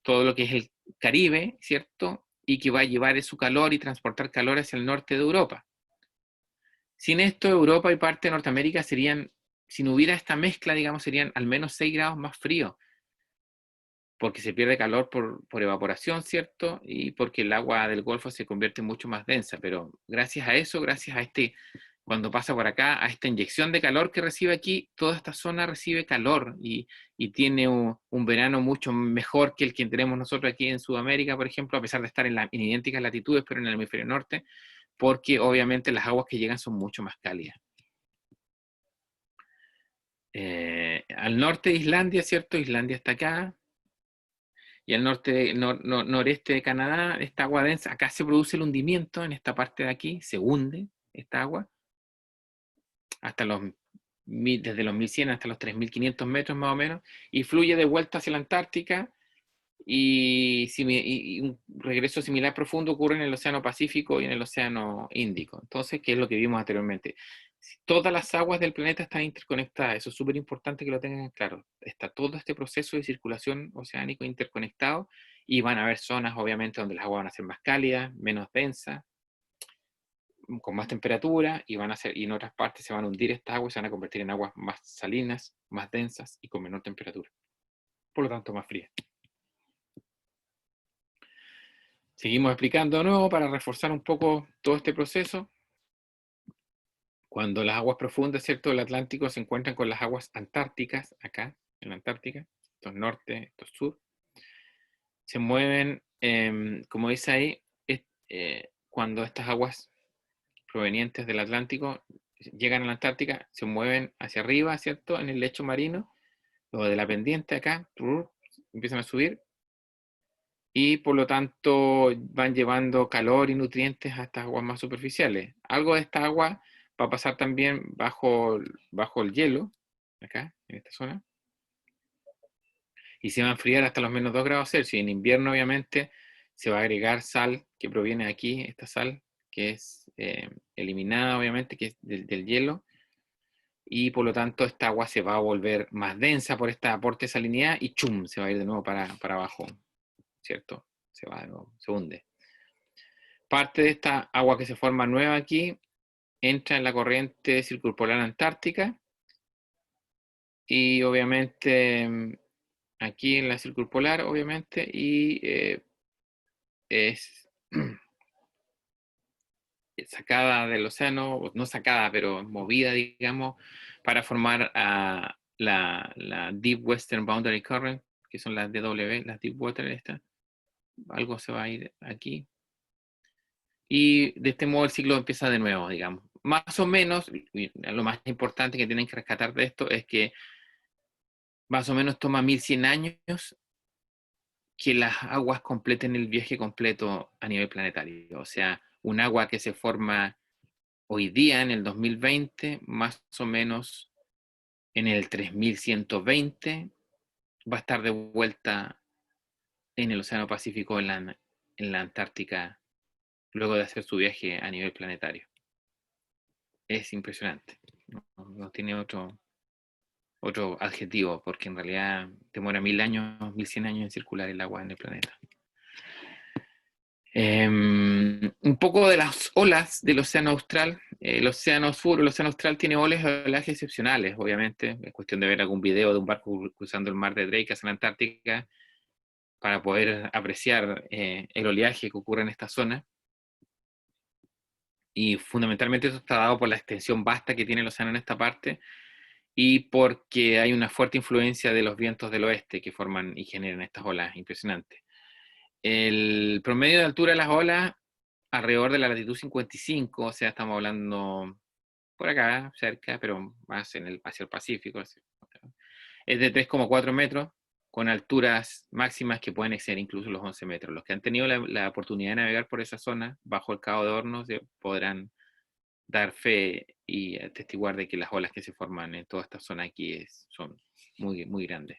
todo lo que es el Caribe, ¿cierto?, y que va a llevar su calor y transportar calor hacia el norte de Europa. Sin esto, Europa y parte de Norteamérica serían, si no hubiera esta mezcla, digamos, serían al menos 6 grados más fríos, porque se pierde calor por evaporación, ¿cierto? Y porque el agua del Golfo se convierte mucho más densa, pero gracias a eso, gracias a cuando pasa por acá, a esta inyección de calor que recibe aquí, toda esta zona recibe calor y tiene un verano mucho mejor que el que tenemos nosotros aquí en Sudamérica, por ejemplo, a pesar de estar en idénticas latitudes, pero en el hemisferio norte, porque obviamente las aguas que llegan son mucho más cálidas. Al norte de Islandia, ¿cierto? Islandia está acá. Y al norte, noreste de Canadá, esta agua densa, acá se produce el hundimiento, en esta parte de aquí, se hunde esta agua, hasta desde los 1100 hasta los 3500 metros más o menos, y fluye de vuelta hacia la Antártica, y un regreso similar profundo ocurre en el Océano Pacífico y en el Océano Índico. Entonces, ¿qué es lo que vimos anteriormente? Todas las aguas del planeta están interconectadas, eso es súper importante que lo tengan claro. Está todo este proceso de circulación oceánico interconectado, y van a haber zonas, obviamente, donde las aguas van a ser más cálidas, menos densas, con más temperatura, y en otras partes se van a hundir estas aguas y se van a convertir en aguas más salinas, más densas y con menor temperatura. Por lo tanto, más frías. Seguimos explicando de nuevo para reforzar un poco todo este proceso. Cuando las aguas profundas, ¿cierto?, del Atlántico se encuentran con las aguas antárticas, acá, en la Antártica, esto es norte, esto es sur, se mueven, como dice ahí, cuando estas aguas provenientes del Atlántico llegan a la Antártica, se mueven hacia arriba, ¿cierto?, en el lecho marino, o de la pendiente acá, empiezan a subir, y por lo tanto van llevando calor y nutrientes a estas aguas más superficiales. Algo de esta agua va a pasar también bajo el hielo, acá, en esta zona, y se va a enfriar hasta los menos 2 grados Celsius. En invierno, obviamente, se va a agregar sal que proviene de aquí, esta sal, que es eliminada, obviamente, que es del hielo, y por lo tanto esta agua se va a volver más densa por este aporte de salinidad, y ¡chum!, se va a ir de nuevo para abajo, ¿cierto? se hunde. Parte de esta agua que se forma nueva aquí entra en la corriente circumpolar antártica y obviamente aquí en la circumpolar, obviamente, y es sacada del océano, no sacada, pero movida, digamos, para formar la Deep Western Boundary Current, que son las DW, las Deep Water, esta. Algo se va a ir aquí. Y de este modo el ciclo empieza de nuevo, digamos. Más o menos, lo más importante que tienen que rescatar de esto es que más o menos toma 1100 años que las aguas completen el viaje completo a nivel planetario. O sea, un agua que se forma hoy día, en el 2020, más o menos en el 3120, va a estar de vuelta en el Océano Pacífico, en la Antártica, luego de hacer su viaje a nivel planetario. Es impresionante. No tiene otro adjetivo, porque en realidad demora 1000 años, 1100 años en circular el agua en el planeta. Un poco de las olas del océano austral. El océano sur, el océano austral tiene oleajes excepcionales, obviamente. Es cuestión de ver algún video de un barco cruzando el mar de Drake hacia la Antártica para poder apreciar el oleaje que ocurre en esta zona. Y fundamentalmente eso está dado por la extensión vasta que tiene el océano en esta parte y porque hay una fuerte influencia de los vientos del oeste que forman y generan estas olas impresionantes. El promedio de altura de las olas alrededor de la latitud 55, o sea, estamos hablando por acá, cerca, pero más hacia el Pacífico. Es de 3,4 metros, con alturas máximas que pueden exceder incluso los 11 metros. Los que han tenido la oportunidad de navegar por esa zona, bajo el Cabo de Hornos, podrán dar fe y atestiguar de que las olas que se forman en toda esta zona aquí son muy, muy grandes.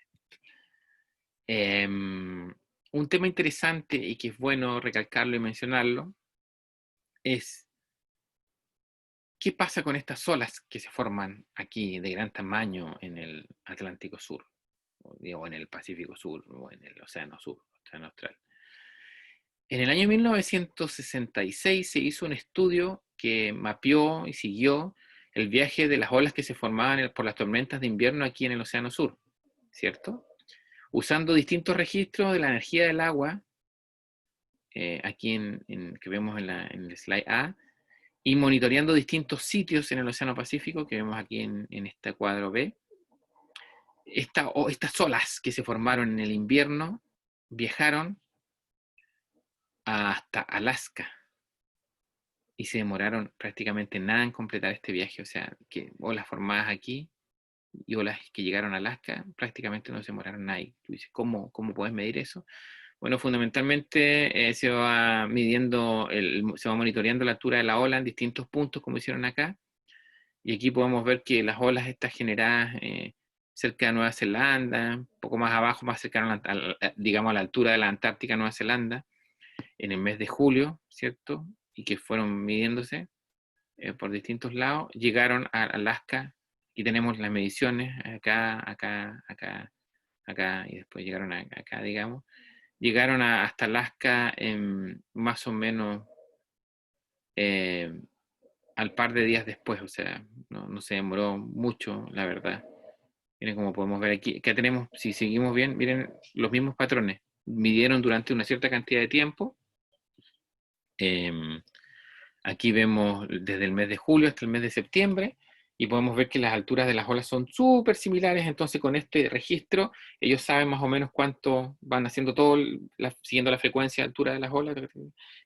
Un tema interesante y que es bueno recalcarlo y mencionarlo es qué pasa con estas olas que se forman aquí de gran tamaño en el Atlántico Sur, o en el Pacífico Sur, o en el Océano Sur, Océano Austral. En el año 1966 se hizo un estudio que mapeó y siguió el viaje de las olas que se formaban por las tormentas de invierno aquí en el Océano Sur, ¿cierto? Usando distintos registros de la energía del agua, aquí que vemos en el slide A, y monitoreando distintos sitios en el Océano Pacífico, que vemos aquí en este cuadro B. Estas olas que se formaron en el invierno viajaron hasta Alaska y se demoraron prácticamente nada en completar este viaje. O sea, que olas formadas aquí y olas que llegaron a Alaska prácticamente no se demoraron nada. Y tú dices, ¿cómo puedes medir eso? Bueno, fundamentalmente se va se va monitoreando la altura de la ola en distintos puntos, como hicieron acá. Y aquí podemos ver que las olas están generadas cerca de Nueva Zelanda, un poco más abajo, más cercano digamos a la altura de la Antártica, Nueva Zelanda, en el mes de julio, ¿cierto? Y que fueron midiéndose por distintos lados, llegaron a Alaska, y tenemos las mediciones acá, y después llegaron acá, digamos. Llegaron hasta Alaska más o menos al par de días después, o sea, no se demoró mucho, la verdad. Miren como podemos ver aquí, acá tenemos, si seguimos bien, miren los mismos patrones. Midieron durante una cierta cantidad de tiempo. Aquí vemos desde el mes de julio hasta el mes de septiembre, y podemos ver que las alturas de las olas son súper similares. Entonces con este registro ellos saben más o menos cuánto van haciendo todo, siguiendo la frecuencia y altura de las olas,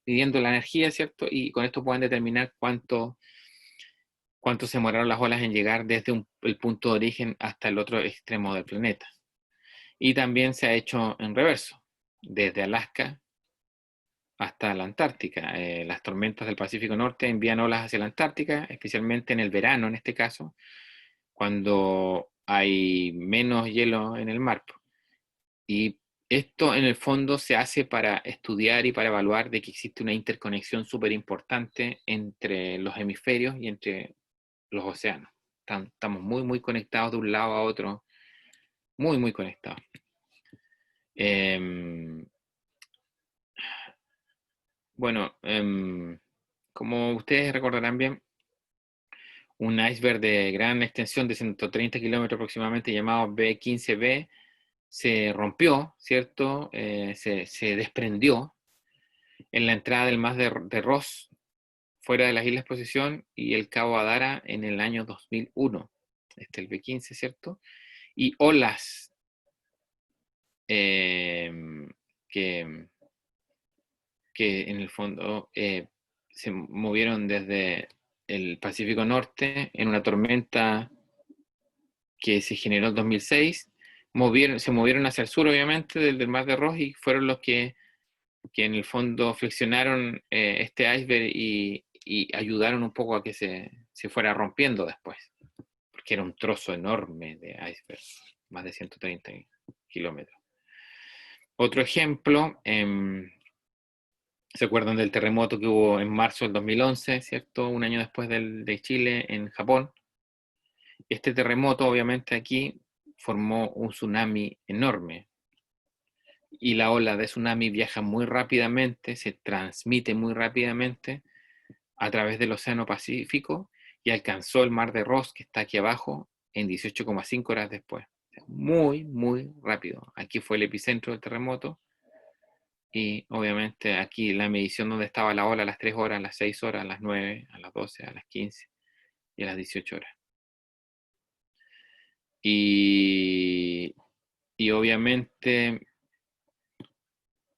midiendo la energía, ¿cierto? Y con esto pueden determinar cuánto se demoraron las olas en llegar desde el punto de origen hasta el otro extremo del planeta. Y también se ha hecho en reverso, desde Alaska hasta la Antártica. Las tormentas del Pacífico Norte envían olas hacia la Antártica, especialmente en el verano, en este caso, cuando hay menos hielo en el mar. Y esto en el fondo se hace para estudiar y para evaluar de que existe una interconexión súper importante entre los hemisferios y entre los océanos. Estamos muy, muy conectados de un lado a otro, muy, muy conectados. Bueno, como ustedes recordarán bien, un iceberg de gran extensión de 130 kilómetros aproximadamente llamado B15B se rompió, ¿cierto? Se desprendió en la entrada del mar de Ross, fuera de las Islas Posesión y el Cabo Adara en el año 2001. El B15, ¿cierto? Y olas que, que en el fondo se movieron desde el Pacífico Norte en una tormenta que se generó en 2006, se movieron hacia el sur, obviamente, del Mar de Ross y fueron los que en el fondo flexionaron este iceberg y ayudaron un poco a que se fuera rompiendo después, porque era un trozo enorme de iceberg, más de 130 kilómetros. Otro ejemplo, ¿se acuerdan del terremoto que hubo en marzo del 2011, ¿cierto? Un año después de Chile en Japón. Este terremoto, obviamente, aquí formó un tsunami enorme. Y la ola de tsunami viaja muy rápidamente, se transmite muy rápidamente a través del Océano Pacífico y alcanzó el Mar de Ross, que está aquí abajo, en 18,5 horas después. Muy, muy rápido. Aquí fue el epicentro del terremoto. Y obviamente aquí la medición donde estaba la ola a las 3 horas, a las 6 horas, a las 9, a las 12, a las 15 y a las 18 horas. Y, y obviamente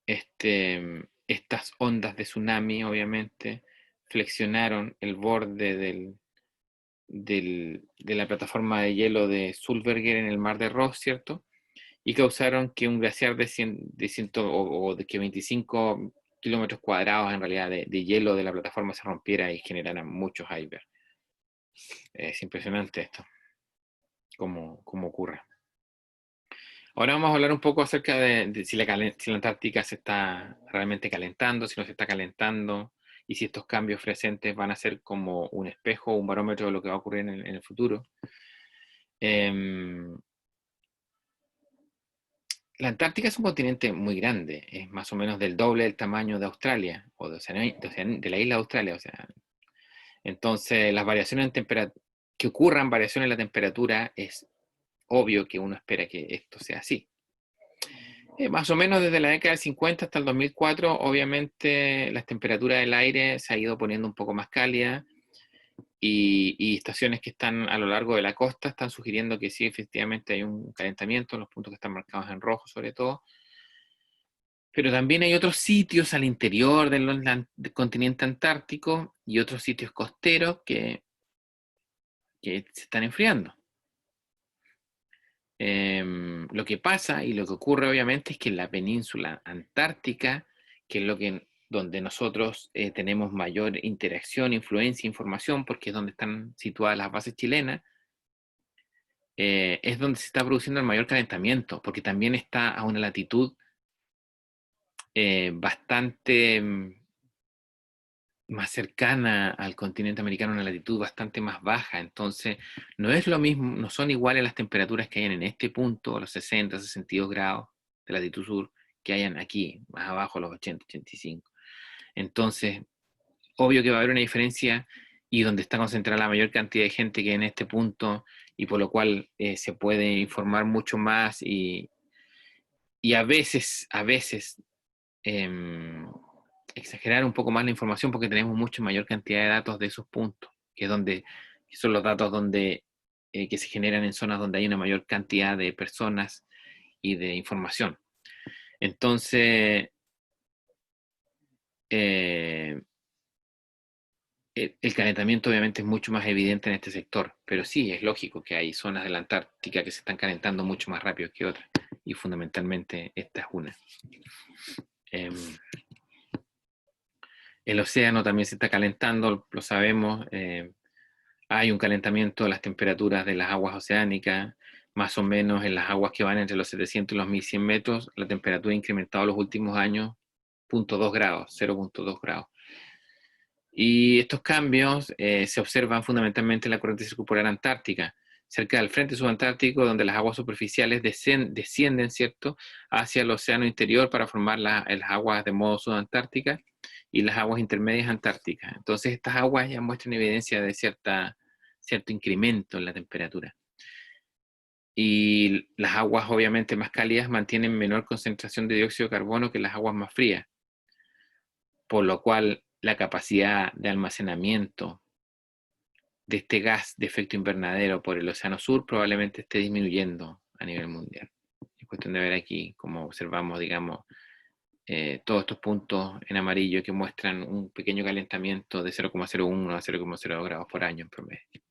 estas ondas de tsunami, obviamente, flexionaron el borde de la plataforma de hielo de Sulberger en el mar de Ross, ¿cierto? Y causaron que un glaciar de 100 o de que 25 kilómetros cuadrados en realidad de hielo de la plataforma se rompiera y generara muchos icebergs. Es impresionante esto, cómo ocurre. Ahora vamos a hablar un poco acerca de si la Antártica se está realmente calentando, si no se está calentando, y si estos cambios presentes van a ser como un espejo o un barómetro de lo que va a ocurrir en el futuro. La Antártica es un continente muy grande, es más o menos del doble del tamaño de Australia, o de la isla de Australia. O sea, entonces, las variaciones en temperatura, que ocurran variaciones en la temperatura, es obvio que uno espera que esto sea así. Más o menos desde la década del 50 hasta el 2004, obviamente las temperaturas del aire se ha ido poniendo un poco más cálida y estaciones que están a lo largo de la costa están sugiriendo que sí, efectivamente hay un calentamiento en los puntos que están marcados en rojo sobre todo, pero también hay otros sitios al interior del continente antártico y otros sitios costeros que se están enfriando. Lo que pasa y lo que ocurre obviamente es que en la península antártica, que es donde nosotros tenemos mayor interacción, influencia, información, porque es donde están situadas las bases chilenas, es donde se está produciendo el mayor calentamiento, porque también está a una latitud bastante más cercana al continente americano, una latitud bastante más baja. Entonces, no es lo mismo, no son iguales las temperaturas que hay en este punto, a los 60, 62 grados de latitud sur, que hayan aquí, más abajo, a los 80, 85. Entonces, obvio que va a haber una diferencia y donde está concentrada la mayor cantidad de gente que en este punto y por lo cual se puede informar mucho más y a veces exagerar un poco más la información porque tenemos mucha mayor cantidad de datos de esos puntos, que son los datos que se generan en zonas donde hay una mayor cantidad de personas y de información. Entonces, eh, el calentamiento obviamente es mucho más evidente en este sector, pero sí, es lógico que hay zonas de la Antártica que se están calentando mucho más rápido que otras, y fundamentalmente esta es una. Eh, el océano también se está calentando, lo sabemos. Hay un calentamiento de las temperaturas de las aguas oceánicas, más o menos en las aguas que van entre los 700 y los 1100 metros, la temperatura ha incrementado en los últimos años 0,2 grados, 0,2 grados. Y estos cambios se observan fundamentalmente en la corriente circumpolar antártica. cerca del frente subantártico, donde las aguas superficiales descienden, ¿cierto?, hacia el océano interior para formar las aguas de modo subantártica y las aguas intermedias antárticas. Entonces estas aguas ya muestran evidencia de cierto incremento en la temperatura. Y las aguas obviamente más cálidas mantienen menor concentración de dióxido de carbono que las aguas más frías, por lo cual la capacidad de almacenamiento de este gas de efecto invernadero por el Océano Sur probablemente esté disminuyendo a nivel mundial. Es cuestión de ver aquí cómo observamos, digamos, todos estos puntos en amarillo que muestran un pequeño calentamiento de 0,01 a 0,02 grados por año en promedio.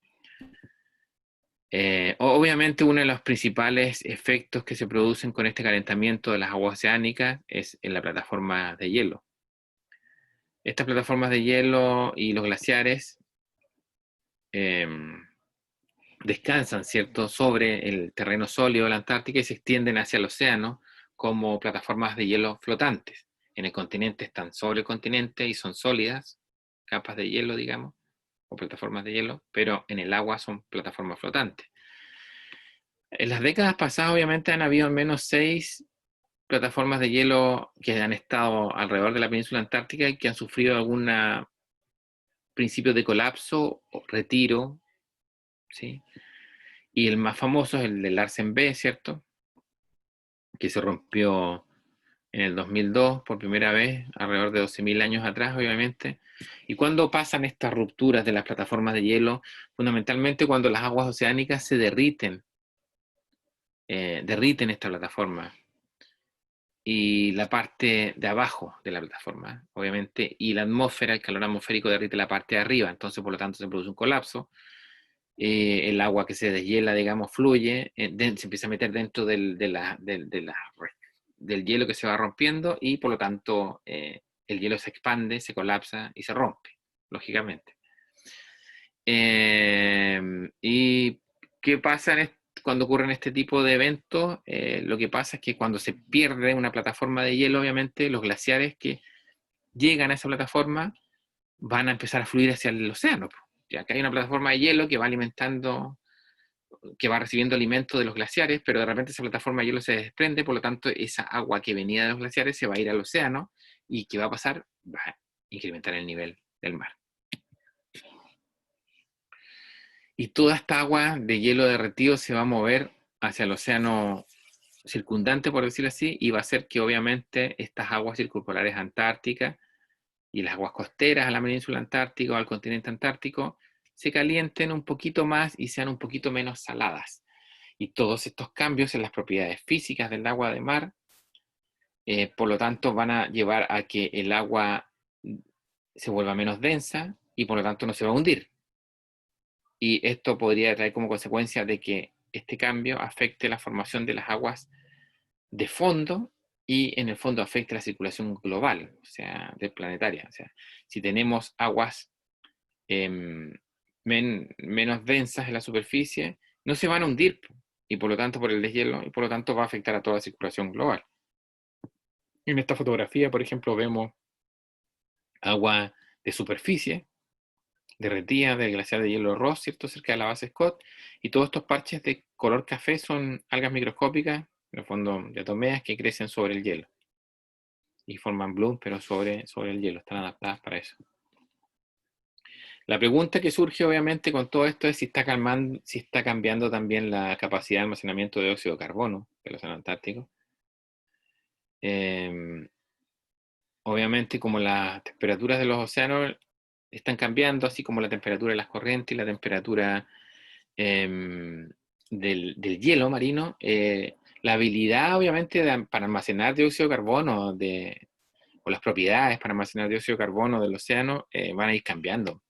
Obviamente uno de los principales efectos que se producen con este calentamiento de las aguas oceánicas es en la plataforma de hielo. Estas plataformas de hielo y los glaciares descansan, ¿cierto?, sobre el terreno sólido de la Antártica y se extienden hacia el océano como plataformas de hielo flotantes. En el continente están sobre el continente y son sólidas, capas de hielo, digamos, o plataformas de hielo, pero en el agua son plataformas flotantes. En las décadas pasadas, obviamente, han habido al menos 6 plataformas de hielo que han estado alrededor de la península antártica y que han sufrido algún principio de colapso o retiro, ¿sí? Y el más famoso es el de Larsen B, ¿cierto?, que se rompió en el 2002 por primera vez, alrededor de 12.000 años atrás, obviamente. ¿Y cuándo pasan estas rupturas de las plataformas de hielo? Fundamentalmente cuando las aguas oceánicas se derriten esta plataforma y la parte de abajo de la plataforma, obviamente, y la atmósfera, el calor atmosférico derrite la parte de arriba, entonces por lo tanto se produce un colapso. El agua que se deshiela, digamos, fluye, se empieza a meter dentro del hielo que se va rompiendo y por lo tanto el hielo se expande, se colapsa y se rompe, lógicamente. ¿Y qué pasa cuando ocurren este tipo de eventos? Lo que pasa es que cuando se pierde una plataforma de hielo, obviamente los glaciares que llegan a esa plataforma van a empezar a fluir hacia el océano. Ya que hay una plataforma de hielo que va alimentando, que va recibiendo alimento de los glaciares, pero de repente esa plataforma de hielo se desprende, por lo tanto esa agua que venía de los glaciares se va a ir al océano y ¿qué va a pasar? Va a incrementar el nivel del mar. Y toda esta agua de hielo derretido se va a mover hacia el océano circundante, por decirlo así, y va a hacer que obviamente estas aguas circumpolares antárticas y las aguas costeras a la península antártica o al continente antártico se calienten un poquito más y sean un poquito menos saladas. Y todos estos cambios en las propiedades físicas del agua de mar, por lo tanto, van a llevar a que el agua se vuelva menos densa y por lo tanto no se va a hundir. Y esto podría traer como consecuencia de que este cambio afecte la formación de las aguas de fondo y en el fondo afecte la circulación global, o sea, planetaria. O sea, si tenemos aguas menos densas en la superficie, no se van a hundir, y por lo tanto por el deshielo, y por lo tanto va a afectar a toda la circulación global. En esta fotografía, por ejemplo, vemos agua de superficie, derretida del glaciar de hielo Ross, ¿cierto?, cerca de la base Scott, y todos estos parches de color café son algas microscópicas, en el fondo diatomeas, que crecen sobre el hielo y forman bloom, pero sobre el hielo, están adaptadas para eso. La pregunta que surge obviamente con todo esto es si está cambiando también la capacidad de almacenamiento de dióxido de carbono del océano Antártico. Obviamente como las temperaturas de los océanos están cambiando, así como la temperatura de las corrientes y la temperatura del hielo marino, la habilidad obviamente para almacenar dióxido de carbono o las propiedades para almacenar dióxido de carbono del océano van a ir cambiando.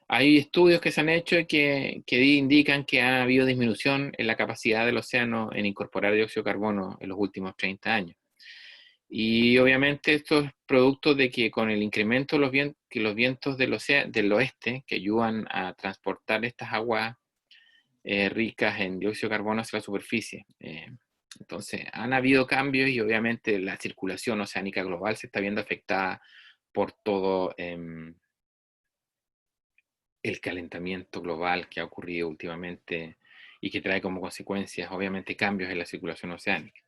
Hay estudios que se han hecho que indican que ha habido disminución en la capacidad del océano en incorporar dióxido de carbono en los últimos 30 años. Y obviamente esto es producto de que con el incremento de los vientos del oeste, que ayudan a transportar estas aguas ricas en dióxido de carbono hacia la superficie. Entonces, han habido cambios y obviamente la circulación oceánica global se está viendo afectada por todo el calentamiento global que ha ocurrido últimamente y que trae como consecuencias, obviamente, cambios en la circulación oceánica.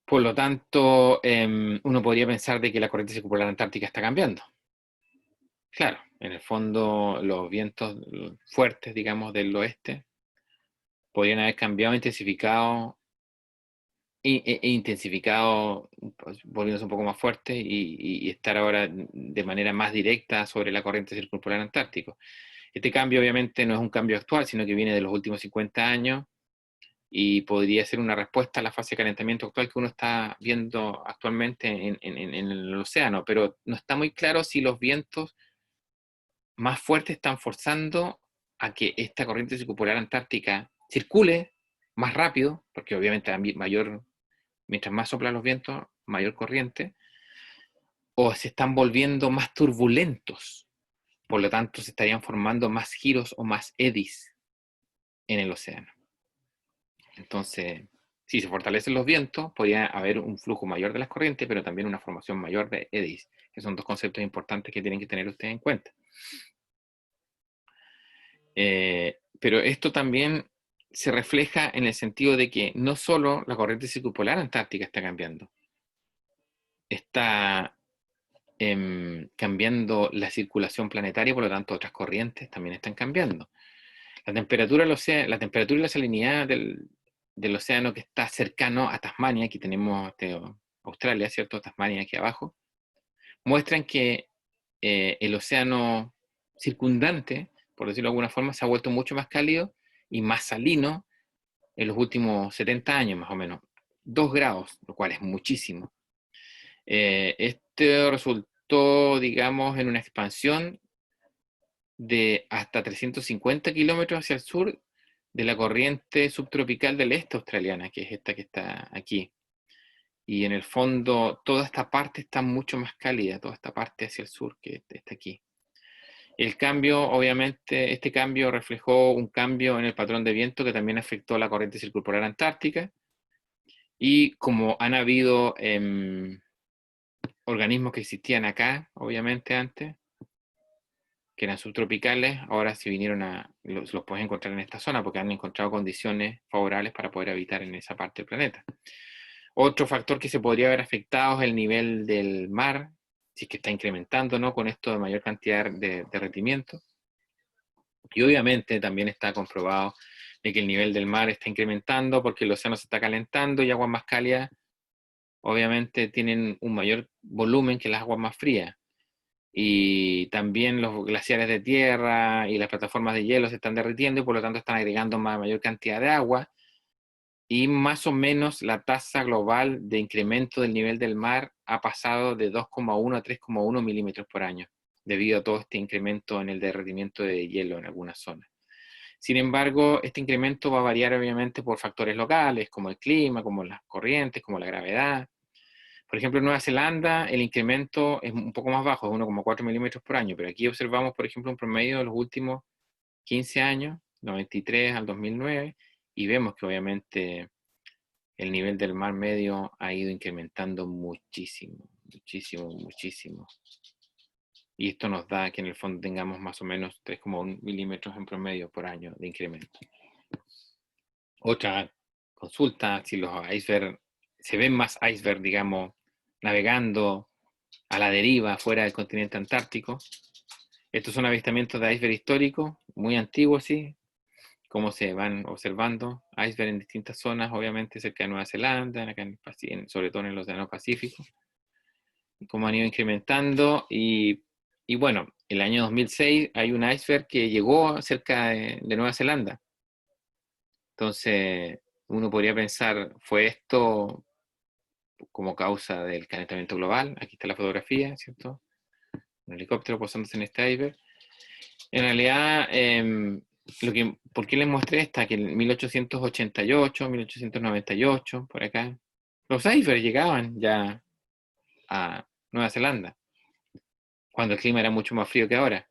Por lo tanto, uno podría pensar de que la corriente circumpolar antártica está cambiando. Claro, en el fondo los vientos fuertes, digamos, del oeste podrían haber cambiado, intensificado, intensificado, pues, volviéndose un poco más fuerte y estar ahora de manera más directa sobre la corriente circumpolar antártica. Este cambio obviamente no es un cambio actual, sino que viene de los últimos 50 años y podría ser una respuesta a la fase de calentamiento actual que uno está viendo actualmente en el océano, pero no está muy claro si los vientos más fuertes están forzando a que esta corriente circumpolar antártica circule más rápido, porque obviamente mientras más soplan los vientos, mayor corriente, o se están volviendo más turbulentos, por lo tanto se estarían formando más giros o más eddies en el océano. Entonces, si se fortalecen los vientos, podría haber un flujo mayor de las corrientes, pero también una formación mayor de eddies, que son dos conceptos importantes que tienen que tener ustedes en cuenta. Pero esto también se refleja en el sentido de que no solo la corriente circumpolar antártica está cambiando, está cambiando la circulación planetaria, por lo tanto otras corrientes también están cambiando. La temperatura y la salinidad del océano que está cercano a Tasmania, aquí tenemos Australia, ¿cierto? Tasmania aquí abajo, muestran que el océano circundante, por decirlo de alguna forma, se ha vuelto mucho más cálido y más salino en los últimos 70 años, más o menos. 2 grados, lo cual es muchísimo. Este resultó, digamos, en una expansión de hasta 350 kilómetros hacia el sur de la corriente subtropical del este australiana, que es esta que está aquí. Y en el fondo, toda esta parte está mucho más cálida, toda esta parte hacia el sur que está aquí. El cambio, obviamente, este cambio reflejó un cambio en el patrón de viento que también afectó la corriente circumpolar antártica. Y como han habido organismos que existían acá, obviamente antes, que eran subtropicales, ahora se los puedes encontrar en esta zona porque han encontrado condiciones favorables para poder habitar en esa parte del planeta. Otro factor que se podría haber afectado es el nivel del mar, si es que está incrementando, ¿no? Con esto de mayor cantidad de derretimiento. Y obviamente también está comprobado de que el nivel del mar está incrementando porque el océano se está calentando y aguas más cálidas obviamente tienen un mayor volumen que las aguas más frías. Y también los glaciares de tierra y las plataformas de hielo se están derritiendo y por lo tanto están agregando mayor cantidad de agua. Y más o menos la tasa global de incremento del nivel del mar ha pasado de 2,1 a 3,1 milímetros por año, debido a todo este incremento en el derretimiento de hielo en algunas zonas. Sin embargo, este incremento va a variar obviamente por factores locales, como el clima, como las corrientes, como la gravedad. Por ejemplo, en Nueva Zelanda el incremento es un poco más bajo, es 1,4 milímetros por año, pero aquí observamos, por ejemplo, un promedio de los últimos 15 años, 93 al 2009, y vemos que obviamente el nivel del mar medio ha ido incrementando muchísimo, muchísimo, muchísimo. Y esto nos da que en el fondo tengamos más o menos 3,1 milímetros en promedio por año de incremento. Otra consulta, si los icebergs, se ven más icebergs, digamos, navegando a la deriva fuera del continente antártico. Estos son avistamientos de iceberg históricos, muy antiguos, sí, como se van observando iceberg en distintas zonas, obviamente cerca de Nueva Zelanda, acá sobre todo en el Océano Pacífico, como han ido incrementando. Y bueno, el año 2006 hay un iceberg que llegó cerca de Nueva Zelanda. Entonces, uno podría pensar, ¿fue esto como causa del calentamiento global? Aquí está la fotografía, ¿cierto? Un helicóptero posándose en este iceberg. En realidad, ¿por qué les mostré esta? Que en 1888, 1898, por acá, los icebergs llegaban ya a Nueva Zelanda, cuando el clima era mucho más frío que ahora.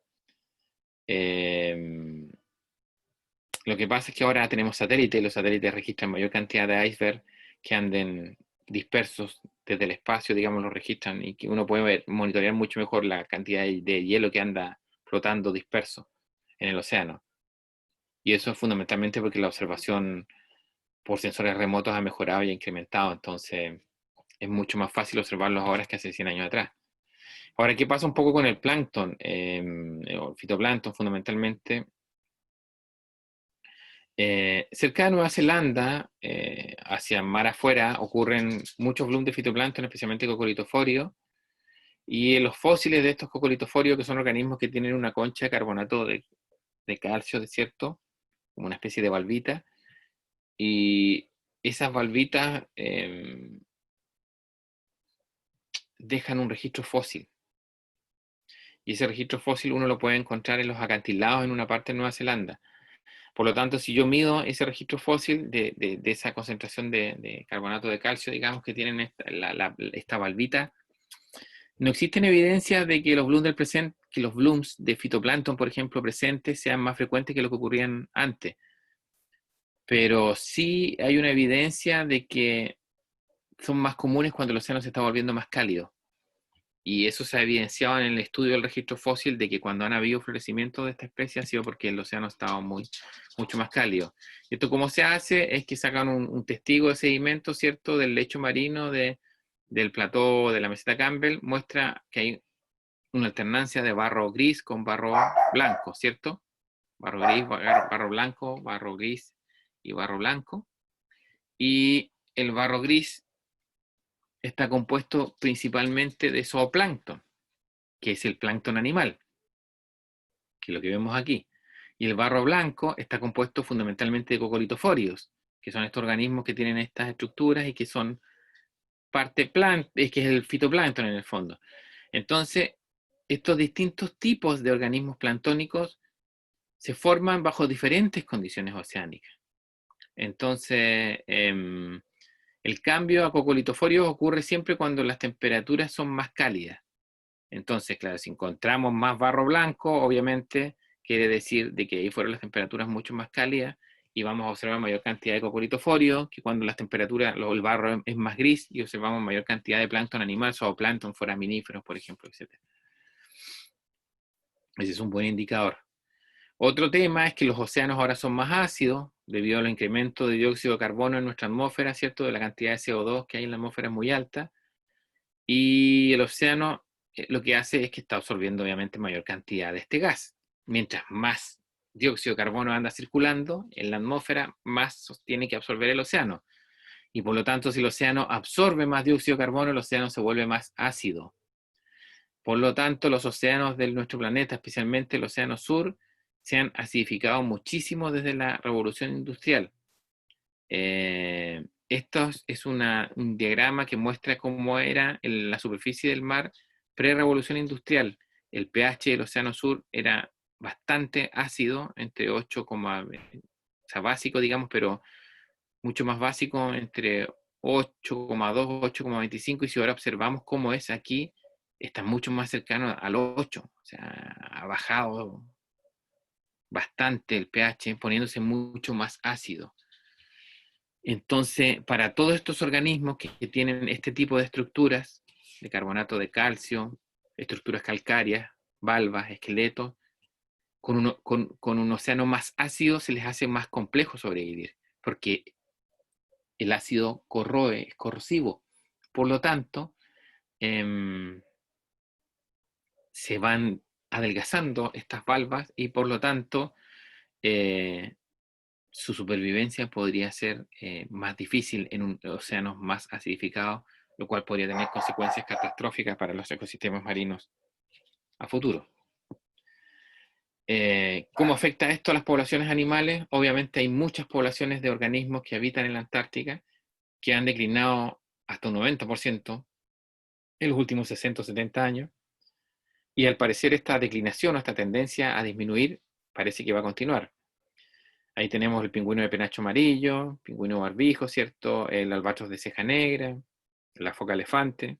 Lo que pasa es que ahora tenemos satélites y los satélites registran mayor cantidad de icebergs que anden dispersos desde el espacio, digamos, los registran y que uno puede monitorear mucho mejor la cantidad de hielo que anda flotando dispersos en el océano. Y eso es fundamentalmente porque la observación por sensores remotos ha mejorado y ha incrementado, entonces es mucho más fácil observarlos ahora que hace 100 años atrás. Ahora, ¿qué pasa un poco con el plancton? O fitoplancton fundamentalmente. Cerca de Nueva Zelanda, hacia mar afuera, ocurren muchos blooms de fitoplancton, especialmente cocolitoforio, y los fósiles de estos cocolitoforios, que son organismos que tienen una concha de carbonato de calcio, ¿cierto? Como una especie de valvita, y esas valvitas dejan un registro fósil. Y ese registro fósil uno lo puede encontrar en los acantilados en una parte de Nueva Zelanda. Por lo tanto, si yo mido ese registro fósil de esa concentración de carbonato de calcio, digamos, que tienen esta valvita, no existen evidencias de que los blooms del presente, que los blooms de fitoplancton, por ejemplo, presentes, sean más frecuentes que lo que ocurrían antes. Pero sí hay una evidencia de que son más comunes cuando el océano se está volviendo más cálido. Y eso se ha evidenciado en el estudio del registro fósil de que cuando han habido florecimientos de esta especie ha sido porque el océano estaba mucho más cálido. Y esto cómo se hace es que sacan un testigo de sedimento, ¿cierto?, del lecho marino del plató de la meseta Campbell, muestra que hay una alternancia de barro gris con barro blanco, ¿cierto? Barro gris, barro blanco, barro gris y barro blanco. Y el barro gris está compuesto principalmente de zooplancton, que es el plancton animal, que es lo que vemos aquí. Y el barro blanco está compuesto fundamentalmente de cocolitoforios, que son estos organismos que tienen estas estructuras y que son parte que es el fitoplancton en el fondo. Entonces, estos distintos tipos de organismos planctónicos se forman bajo diferentes condiciones oceánicas. Entonces, el cambio a cocolitoforios ocurre siempre cuando las temperaturas son más cálidas. Entonces, claro, si encontramos más barro blanco, obviamente quiere decir de que ahí fueron las temperaturas mucho más cálidas y vamos a observar mayor cantidad de cocolitoforio que cuando las temperaturas, el barro es más gris y observamos mayor cantidad de plancton animal, zooplancton, foraminíferos, por ejemplo, etc. Ese es un buen indicador. Otro tema es que los océanos ahora son más ácidos debido al incremento de dióxido de carbono en nuestra atmósfera, ¿cierto? De la cantidad de CO2 que hay en la atmósfera es muy alta. Y el océano lo que hace es que está absorbiendo obviamente mayor cantidad de este gas. Mientras más dióxido de carbono anda circulando en la atmósfera, más tiene que absorber el océano. Y por lo tanto, si el océano absorbe más dióxido de carbono, el océano se vuelve más ácido. Por lo tanto, los océanos de nuestro planeta, especialmente el océano sur, se han acidificado muchísimo desde la revolución industrial. Esto es un diagrama que muestra cómo era la superficie del mar pre-revolución industrial. El pH del océano sur era bastante ácido, entre 8, o sea, básico, digamos, pero mucho más básico, entre 8,2, 8,25, y si ahora observamos cómo es aquí, está mucho más cercano al 8, o sea, ha bajado bastante el pH, poniéndose mucho más ácido. Entonces, para todos estos organismos que tienen este tipo de estructuras, de carbonato de calcio, estructuras calcáreas, valvas, esqueletos, con un océano más ácido se les hace más complejo sobrevivir, porque el ácido corroe, es corrosivo. Por lo tanto, se van adelgazando estas valvas y por lo tanto su supervivencia podría ser más difícil en un océano más acidificado, lo cual podría tener consecuencias catastróficas para los ecosistemas marinos a futuro. ¿Cómo afecta esto a las poblaciones animales? Obviamente hay muchas poblaciones de organismos que habitan en la Antártica que han declinado hasta un 90% en los últimos 60 o 70 años, y al parecer esta declinación o esta tendencia a disminuir parece que va a continuar. Ahí tenemos el pingüino de penacho amarillo, pingüino barbijo, ¿cierto? El albatros de ceja negra, la foca elefante,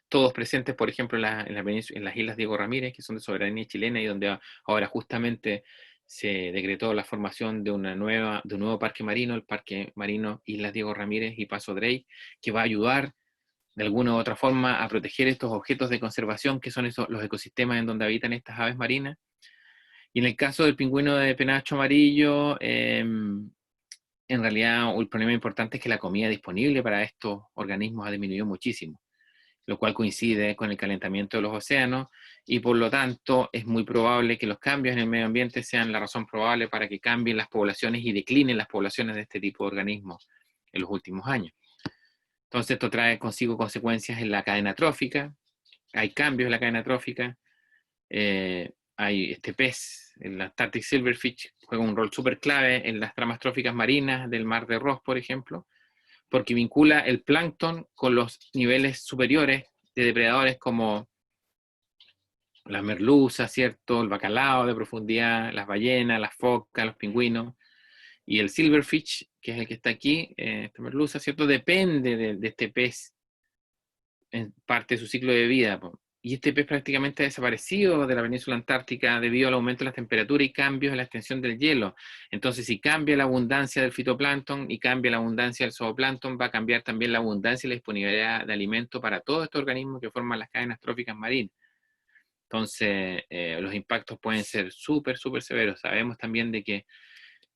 todos presentes, por ejemplo, en las Islas Diego Ramírez, que son de soberanía chilena y donde ahora justamente se decretó la formación de un nuevo parque marino, el Parque Marino Islas Diego Ramírez y Paso Drake, que va a ayudar de alguna u otra forma a proteger estos objetos de conservación que son los ecosistemas en donde habitan estas aves marinas. Y en el caso del pingüino de penacho amarillo, en realidad el problema importante es que la comida disponible para estos organismos ha disminuido muchísimo, lo cual coincide con el calentamiento de los océanos y por lo tanto es muy probable que los cambios en el medio ambiente sean la razón probable para que cambien las poblaciones y declinen las poblaciones de este tipo de organismos en los últimos años. Entonces esto trae consigo consecuencias en la cadena trófica, hay cambios en la cadena trófica, hay este pez, el Antarctic Silverfish, juega un rol súper clave en las tramas tróficas marinas del mar de Ross, por ejemplo, porque vincula el plancton con los niveles superiores de depredadores como las merluzas, ¿cierto? El bacalao de profundidad, las ballenas, las focas, los pingüinos. Y el silverfish, que es el que está aquí, esta merluza, ¿cierto? Depende de este pez en parte de su ciclo de vida. Y este pez prácticamente ha desaparecido de la península antártica debido al aumento de las temperaturas y cambios en la extensión del hielo. Entonces, si cambia la abundancia del fitoplancton y cambia la abundancia del zooplancton, va a cambiar también la abundancia y la disponibilidad de alimento para todos estos organismos que forman las cadenas tróficas marinas. Entonces, los impactos pueden ser súper, súper severos. Sabemos también de que,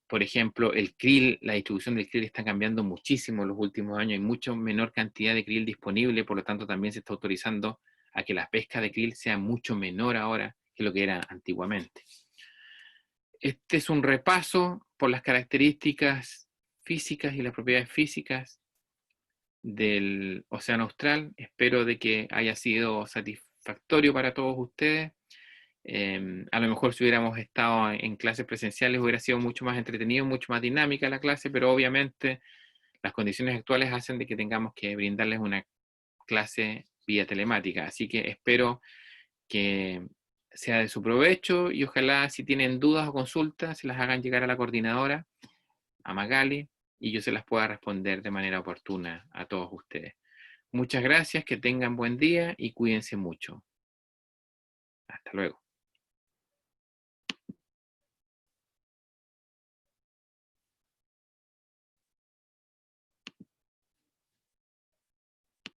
por ejemplo, el krill, la distribución del krill está cambiando muchísimo en los últimos años. Hay mucho menor cantidad de krill disponible, por lo tanto también se está autorizando a que la pesca de krill sea mucho menor ahora que lo que era antiguamente. Este es un repaso por las características físicas y las propiedades físicas del océano austral. Espero de que haya sido satisfactorio para todos ustedes. A lo mejor si hubiéramos estado en clases presenciales hubiera sido mucho más entretenido, mucho más dinámica la clase, pero obviamente las condiciones actuales hacen de que tengamos que brindarles una clase vía telemática. Así que espero que sea de su provecho y ojalá si tienen dudas o consultas se las hagan llegar a la coordinadora, a Magali, y yo se las pueda responder de manera oportuna a todos ustedes. Muchas gracias, que tengan buen día y cuídense mucho. Hasta luego.